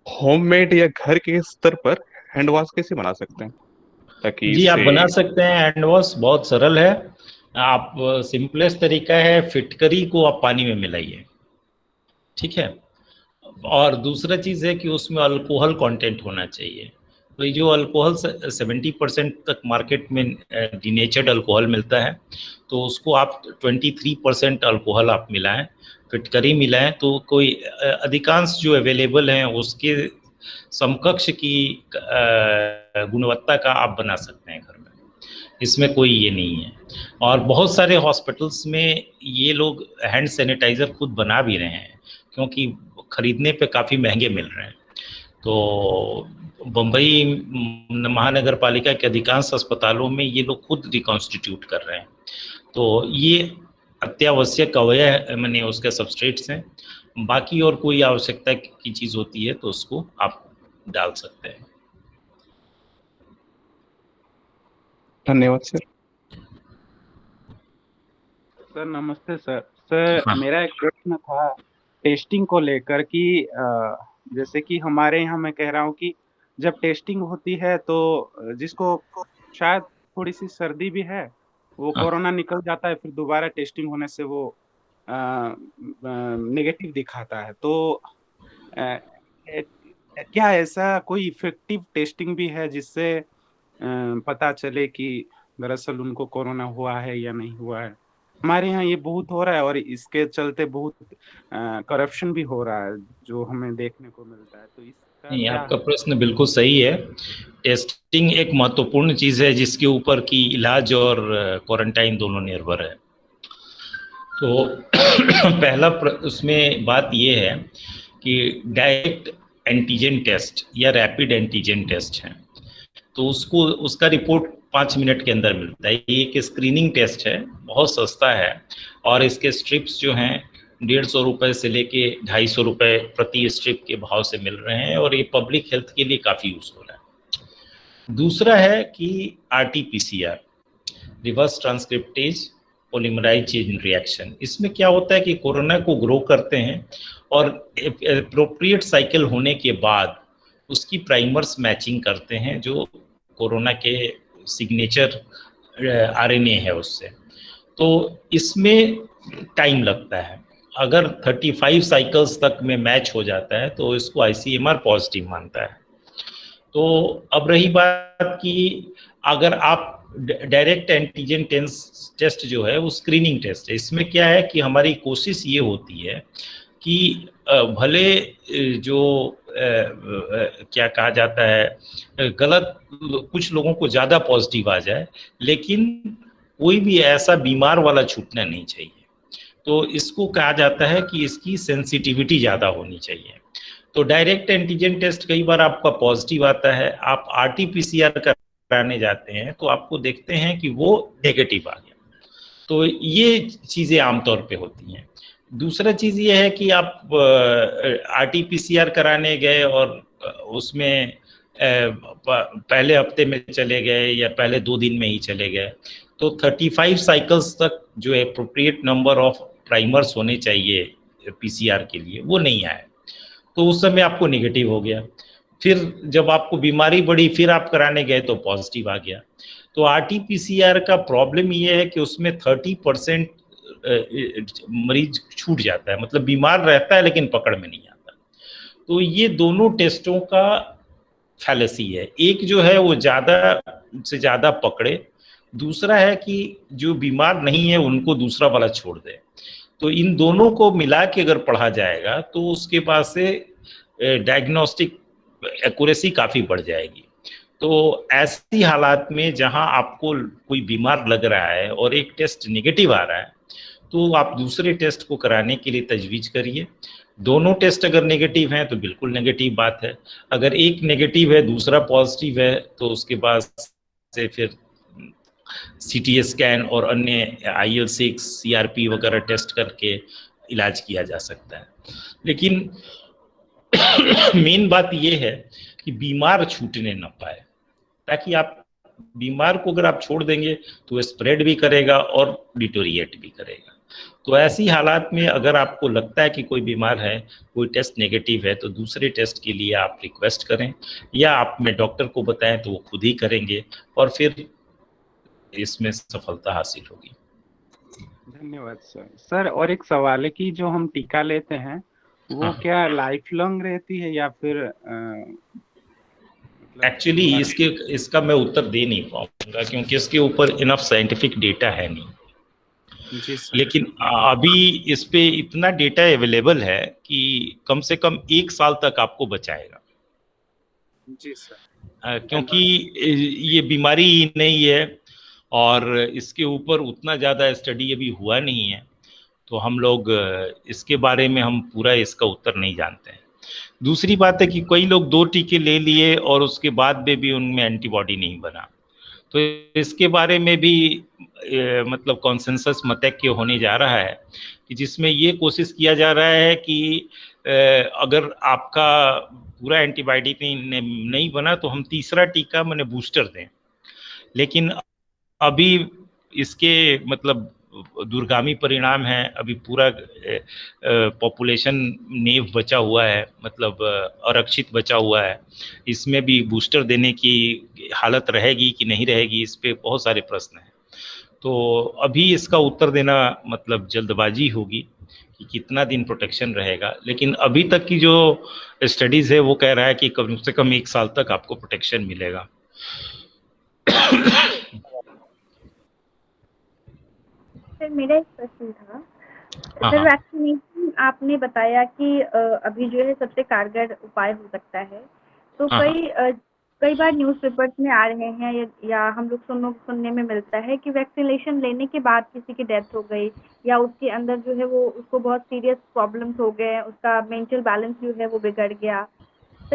होममेड या घर के स्तर पर हैंड वॉश कैसे बना सकते हैं ताकि जी आप बना सकते हैं। हैंड वॉश बहुत सरल है। आप सिंपलेस्ट तरीका है, फिटकरी को आप पानी में मिलाइए, ठीक है। और दूसरा चीज़ है कि उसमें अल्कोहल कंटेंट होना चाहिए। तो ये जो अल्कोहल 70% तक मार्केट में डिनेचर्ड अल्कोहल मिलता है, तो उसको आप 23% अल्कोहल आप मिलाएं, फिटकरी मिलाएं, तो कोई अधिकांश जो अवेलेबल हैं उसके समकक्ष की गुणवत्ता का आप बना सकते हैं घर में, इसमें कोई ये नहीं है। और बहुत सारे हॉस्पिटल्स में ये लोग हैंड सैनिटाइज़र खुद बना भी रहे हैं, क्योंकि खरीदने पे काफ़ी महंगे मिल रहे हैं। तो बम्बई महानगर पालिका के अधिकांश अस्पतालों में ये लोग खुद रिकॉन्स्टिट्यूट कर रहे हैं। तो ये अत्यावश्यक अवयव मैंने उसके सबस्ट्रेट्स हैं। बाकी और कोई आवश्यकता की चीज़ होती है तो उसको आप डाल सकते हैं। धन्यवाद सर। सर नमस्ते सर। सर हाँ। मेरा एक प्रश्न था टेस्टिंग को लेकर कि जैसे कि हमारे यहाँ मैं कह रहा हूँ कि जब टेस्टिंग होती है तो जिसको शायद थोड़ी सी सर्दी भी है वो कोरोना निकल जाता है, फिर दोबारा टेस्टिंग होने से वो नेगेटिव दिखाता है। तो क्या ऐसा कोई इफेक्टिव टेस्टिंग भी है जिससे पता चले कि दरअसल उनको कोरोना हुआ है या नहीं हुआ है? हमारे यहाँ ये बहुत हो रहा है और इसके चलते बहुत करप्शन भी हो रहा है जो हमें देखने को मिलता है। तो इसका नहीं, क्या? आपका प्रश्न बिल्कुल सही है। टेस्टिंग एक महत्वपूर्ण चीज़ है जिसके ऊपर की इलाज और क्वारंटाइन दोनों निर्भर है। तो पहला उसमें बात ये है कि डायरेक्ट एंटीजन टेस्ट या रैपिड एंटीजन टेस्ट है, तो उसका रिपोर्ट 5 मिनट के अंदर मिलता है। ये एक स्क्रीनिंग टेस्ट है, बहुत सस्ता है, और इसके स्ट्रिप्स जो हैं 150 रुपये से लेके 250 रुपये प्रति स्ट्रिप के भाव से मिल रहे हैं, और ये पब्लिक हेल्थ के लिए काफ़ी यूजफुल है। दूसरा है कि RT-PCR, reverse transcriptase polymerase chain reaction. इसमें क्या होता है कि कोरोना को ग्रो करते हैं और एप्रोप्रिएट साइकिल होने के बाद उसकी प्राइमर्स मैचिंग करते हैं जो कोरोना के सिग्नेचर RNA है उससे। तो इसमें टाइम लगता है। अगर 35 साइकिल्स तक में मैच हो जाता है तो इसको ICMR पॉजिटिव मानता है। तो अब रही बात कि अगर आप डायरेक्ट एंटीजन टेस्ट जो है वो स्क्रीनिंग टेस्ट है। इसमें क्या है कि हमारी कोशिश ये होती है कि भले जो क्या कहा जाता है गलत, कुछ लोगों को ज़्यादा पॉजिटिव आ जाए, लेकिन कोई भी ऐसा बीमार वाला छूटना नहीं चाहिए। तो इसको कहा जाता है कि इसकी सेंसिटिविटी ज़्यादा होनी चाहिए। तो डायरेक्ट एंटीजन टेस्ट कई बार आपका पॉजिटिव आता है, आप RT-PCR कराने जाते हैं तो आपको देखते हैं कि वो नेगेटिव आ गया। तो ये चीज़ें आमतौर पे होती हैं। दूसरा चीज़ ये है कि आप RT-PCR कराने गए और उसमें पहले हफ्ते में चले गए या पहले 2 दिन में ही चले गए, तो 35 साइकिल्स तक जो एप्रोप्रिएट नंबर ऑफ प्राइमर्स होने चाहिए PCR के लिए वो नहीं आए, तो उस समय आपको नेगेटिव हो गया। फिर जब आपको बीमारी बढ़ी फिर आप कराने गए तो पॉजिटिव आ गया। तो RT-PCR का प्रॉब्लम ये है कि उसमें 30% मरीज छूट जाता है, मतलब बीमार रहता है लेकिन पकड़ में नहीं आता। तो ये दोनों टेस्टों का फैलेसी है। एक जो है वो ज़्यादा से ज़्यादा पकड़े, दूसरा है कि जो बीमार नहीं है उनको दूसरा वाला छोड़ दे। तो इन दोनों को मिला के अगर पढ़ा जाएगा तो उसके पास से डायग्नोस्टिक एक्यूरेसी काफ़ी बढ़ जाएगी। तो ऐसी हालात में जहां आपको कोई बीमार लग रहा है और एक टेस्ट नेगेटिव आ रहा है तो आप दूसरे टेस्ट को कराने के लिए तजवीज़ करिए। दोनों टेस्ट अगर नेगेटिव हैं तो बिल्कुल नेगेटिव बात है। अगर एक नेगेटिव है दूसरा पॉजिटिव है तो उसके बाद से फिर CT स्कैन और अन्य IL-6, CRP वगैरह टेस्ट करके इलाज किया जा सकता है। लेकिन मेन बात ये है कि बीमार छूटने न पाए, ताकि आप बीमार को अगर आप छोड़ देंगे तो स्प्रेड भी करेगा और डिटोरिएट भी करेगा। तो ऐसी हालात में अगर आपको लगता है कि कोई बीमार है, कोई टेस्ट नेगेटिव है, तो दूसरे टेस्ट के लिए आप रिक्वेस्ट करें या आप अपने डॉक्टर को बताएं तो वो खुद ही करेंगे और फिर इसमें सफलता हासिल होगी। धन्यवाद सर। सर और एक सवाल है कि जो हम टीका लेते हैं वो क्या लाइफ लॉन्ग रहती है या फिर मतलब एक्चुअली इसका मैं उत्तर दे नहीं पाऊंगा क्योंकि इसके ऊपर इनफ साइंटिफिक डेटा है नहीं। जी सर। लेकिन अभी इस पे इतना डेटा अवेलेबल है कि कम से कम 1 साल तक आपको बचाएगा। जी सर। क्योंकि ये बीमारी नहीं है और इसके ऊपर उतना ज़्यादा स्टडी अभी हुआ नहीं है, तो हम लोग इसके बारे में हम पूरा इसका उत्तर नहीं जानते हैं। दूसरी बात है कि कई लोग 2 टीके ले लिए और उसके बाद में भी उनमें एंटीबॉडी नहीं बना, तो इसके बारे में भी मतलब कॉन्सेंसस मतैक्य होने जा रहा है कि जिसमें ये कोशिश किया जा रहा है कि अगर आपका पूरा एंटीबॉडी नहीं बना तो हम तीसरा टीका माने बूस्टर दें। लेकिन अभी इसके मतलब दूरगामी परिणाम है। अभी पूरा पॉपुलेशन नेव बचा हुआ है, मतलब आरक्षित बचा हुआ है। इसमें भी बूस्टर देने की हालत रहेगी कि नहीं रहेगी, इस पे बहुत सारे प्रश्न हैं। तो अभी इसका उत्तर देना मतलब जल्दबाजी होगी कि कितना दिन प्रोटेक्शन रहेगा। लेकिन अभी तक की जो स्टडीज है वो कह रहा है कि कम से कम 1 साल तक आपको प्रोटेक्शन मिलेगा। सर मेरा एक प्रश्न था। सर वैक्सीनेशन आपने बताया कि अभी जो है सबसे कारगर उपाय हो सकता है, तो कई बार न्यूज़पेपर्स में आ रहे हैं या हम लोग सुनने में मिलता है कि वैक्सीनेशन लेने के बाद किसी की डेथ हो गई या उसके अंदर जो है वो उसको बहुत सीरियस प्रॉब्लम्स हो गए, उसका मेंटल बैलेंस जो है वो बिगड़ गया।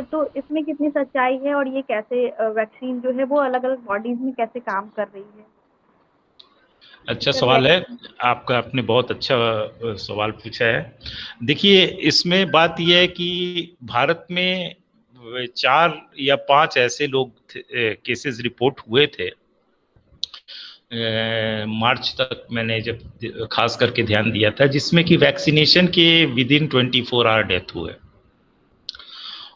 तो इसमें कितनी सच्चाई है और ये कैसे वैक्सीन जो है वो अलग-अलग बॉडीज़ में कैसे काम कर रही है? अच्छा सवाल है आपका, आपने बहुत अच्छा सवाल पूछा है। देखिए, इसमें बात यह है कि भारत में 4 या 5 ऐसे लोग केसेस रिपोर्ट हुए थे मार्च तक, मैंने जब खास करके ध्यान दिया था, जिसमें कि वैक्सीनेशन के विदिन 24 आवर डेथ हुए।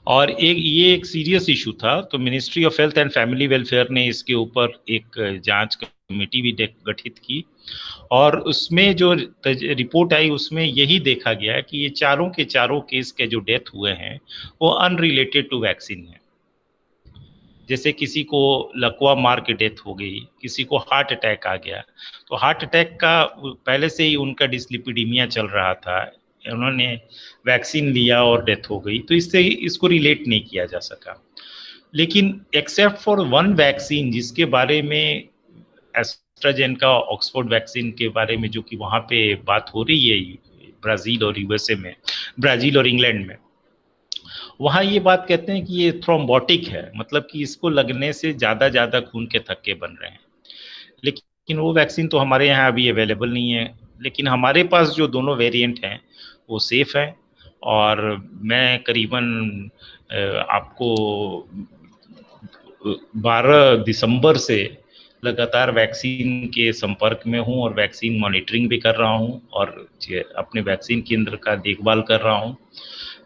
और ये एक सीरियस इशू था, तो ministry of health and family welfare ने इसके ऊपर एक जांच कमेटी भी गठित की और उसमें जो रिपोर्ट आई उसमें यही देखा गया कि ये चारों के चारों केस के जो डेथ हुए हैं वो अनरिलेटेड टू वैक्सीन है। जैसे किसी को लकवा मार के डेथ हो गई, किसी को हार्ट अटैक आ गया, तो हार्ट अटैक का पहले से ही उनका डिस्लिपिडीमिया चल रहा था, उन्होंने वैक्सीन लिया और डेथ हो गई, तो इससे इसको रिलेट नहीं किया जा सका। लेकिन एक्सेप्ट फॉर वन वैक्सीन जिसके बारे में एस्ट्राजेनेका ऑक्सफोर्ड वैक्सीन के बारे में जो कि वहाँ पे बात हो रही है ब्राज़ील और यूएसए में, ब्राज़ील और इंग्लैंड में, वहाँ ये बात कहते हैं कि ये थ्रोम्बोटिक है, मतलब कि इसको लगने से ज़्यादा खून के थक्के बन रहे हैं। लेकिन वो वैक्सीन तो हमारे यहाँ अभी अवेलेबल नहीं है। लेकिन हमारे पास जो दोनों वेरिएंट हैं वो सेफ़ हैं और मैं करीबन आपको 12 दिसंबर से लगातार वैक्सीन के संपर्क में हूँ और वैक्सीन मॉनिटरिंग भी कर रहा हूँ और अपने वैक्सीन केंद्र का देखभाल कर रहा हूँ।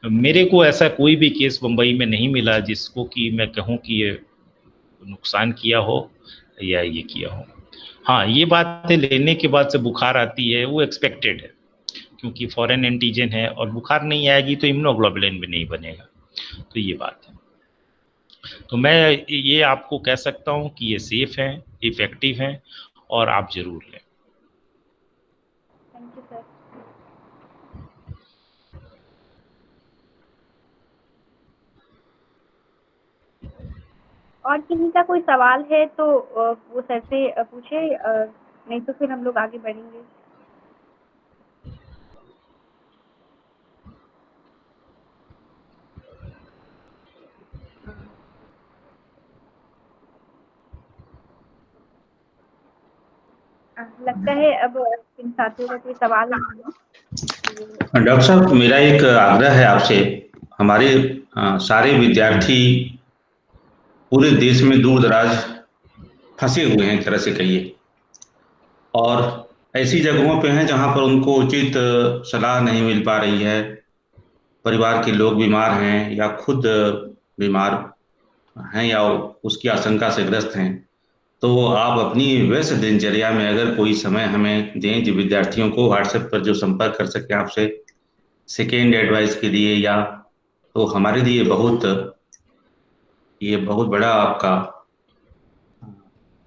मेरे को ऐसा कोई भी केस मुंबई में नहीं मिला जिसको कि मैं कहूँ कि ये नुकसान किया हो या ये किया हो। हाँ, ये बात लेने के बाद से बुखार आती है वो एक्सपेक्टेड है, क्योंकि फॉरेन एंटीजन है और बुखार नहीं आएगी तो इम्यूनोग्लोबुलिन भी नहीं बनेगा, तो ये बात है। तो मैं ये आपको कह सकता हूँ कि ये सेफ हैं, इफेक्टिव हैं और आप जरूर लें। Thank you sir. और किसी का कोई सवाल है तो वो सर से पूछे, नहीं तो फिर हम लोग आगे बढ़ेंगे। लगता है अब इन साथियों का कोई सवाल नहीं है। डॉक्टर साहब, मेरा एक आग्रह है आपसे। हमारे सारे विद्यार्थी पूरे देश में दूर दराज फंसे हुए हैं, एक तरह से कहिए, और ऐसी जगहों पे हैं जहां पर उनको उचित सलाह नहीं मिल पा रही है। परिवार के लोग बीमार हैं या खुद बीमार हैं या उसकी आशंका से ग्रस्त हैं। तो आप अपनी व्यस्त दिनचर्या में अगर कोई समय हमें दें जो विद्यार्थियों को व्हाट्सएप पर जो संपर्क कर सके आपसे सेकेंड एडवाइस के लिए, या तो हमारे लिए ये बहुत बड़ा आपका।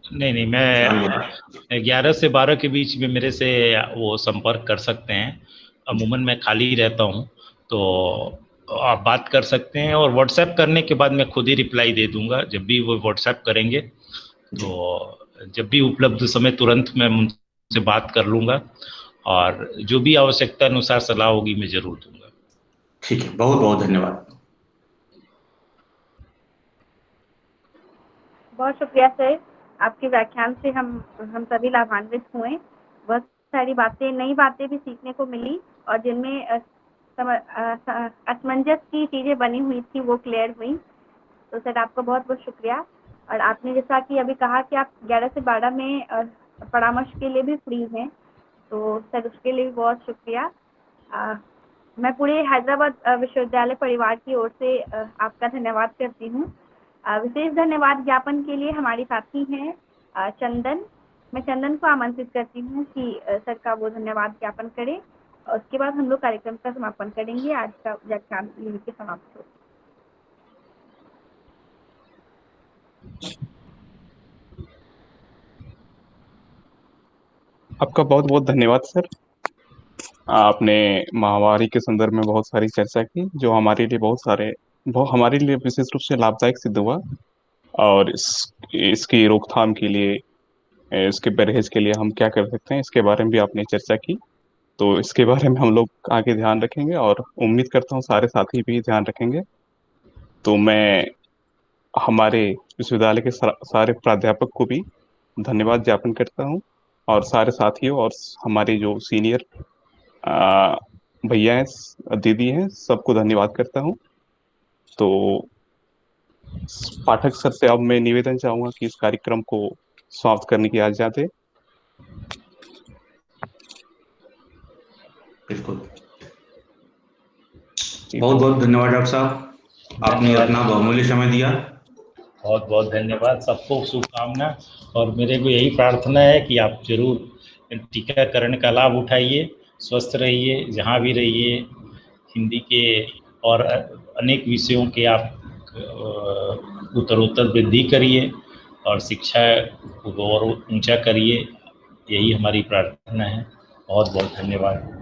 नहीं, मैं 11 से 12 के बीच में मेरे से वो संपर्क कर सकते हैं। अमूमन मैं खाली ही रहता हूँ, तो आप बात कर सकते हैं, और व्हाट्सएप करने के बाद मैं खुद ही रिप्लाई दे दूंगा जब भी वो व्हाट्सएप करेंगे। तो जब भी उपलब्ध समय तुरंत मैं उनसे बात कर लूँगा, और जो भी आवश्यकता अनुसार सलाह होगी मैं ज़रूर दूंगा। ठीक है, बहुत बहुत धन्यवाद। बहुत शुक्रिया सर, आपके व्याख्यान से हम सभी लाभान्वित हुए। बहुत सारी बातें, नई बातें भी सीखने को मिली, और जिनमें असमंजस की चीज़ें बनी हुई थी वो क्लियर हुई। तो सर आपका बहुत बहुत शुक्रिया। और आपने जैसा कि अभी कहा कि आप 11 से 12 में परामर्श के लिए भी फ्री हैं, तो सर उसके लिए भी बहुत शुक्रिया। मैं पूरे हैदराबाद विश्वविद्यालय परिवार की ओर से आपका धन्यवाद करती हूँ। विशेष धन्यवाद ज्ञापन के लिए हमारी साथी हैं चंदन। मैं चंदन को आमंत्रित करती हूँ कि सर का वो धन्यवाद ज्ञापन करें, और उसके बाद हम लोग कार्यक्रम का समापन करेंगे। आज का व्याख्यान यहीं पे समाप्त हो। आपका बहुत बहुत धन्यवाद सर। आपने महामारी के संदर्भ में बहुत सारी चर्चा की, जो हमारे लिए हमारे लिए विशेष रूप से लाभदायक सिद्ध हुआ। और इसकी रोकथाम के लिए, इसके परहेज के लिए हम क्या कर सकते हैं, इसके बारे में भी आपने चर्चा की। तो इसके बारे में हम लोग आगे ध्यान रखेंगे, और उम्मीद करता हूँ सारे साथी भी ध्यान रखेंगे। तो मैं हमारे विश्वविद्यालय के सारे प्राध्यापक को भी धन्यवाद ज्ञापन करता हूँ, और सारे साथियों और हमारे जो सीनियर भैया हैं, दीदी हैं, सबको धन्यवाद करता हूँ। तो पाठक सर से अब मैं निवेदन चाहूंगा कि इस कार्यक्रम को समाप्त करने की आज्ञा दें। बिल्कुल, बहुत बहुत धन्यवाद डॉक्टर साहब, आपने अपना बहुमूल्य समय दिया। बहुत बहुत धन्यवाद, सबको शुभकामना। और मेरे को यही प्रार्थना है कि आप जरूर टीकाकरण का लाभ उठाइए, स्वस्थ रहिए, जहाँ भी रहिए। हिंदी के और अनेक विषयों के आप उत्तरोत्तर वृद्धि करिए, और शिक्षा को और ऊंचा करिए, यही हमारी प्रार्थना है। बहुत बहुत धन्यवाद।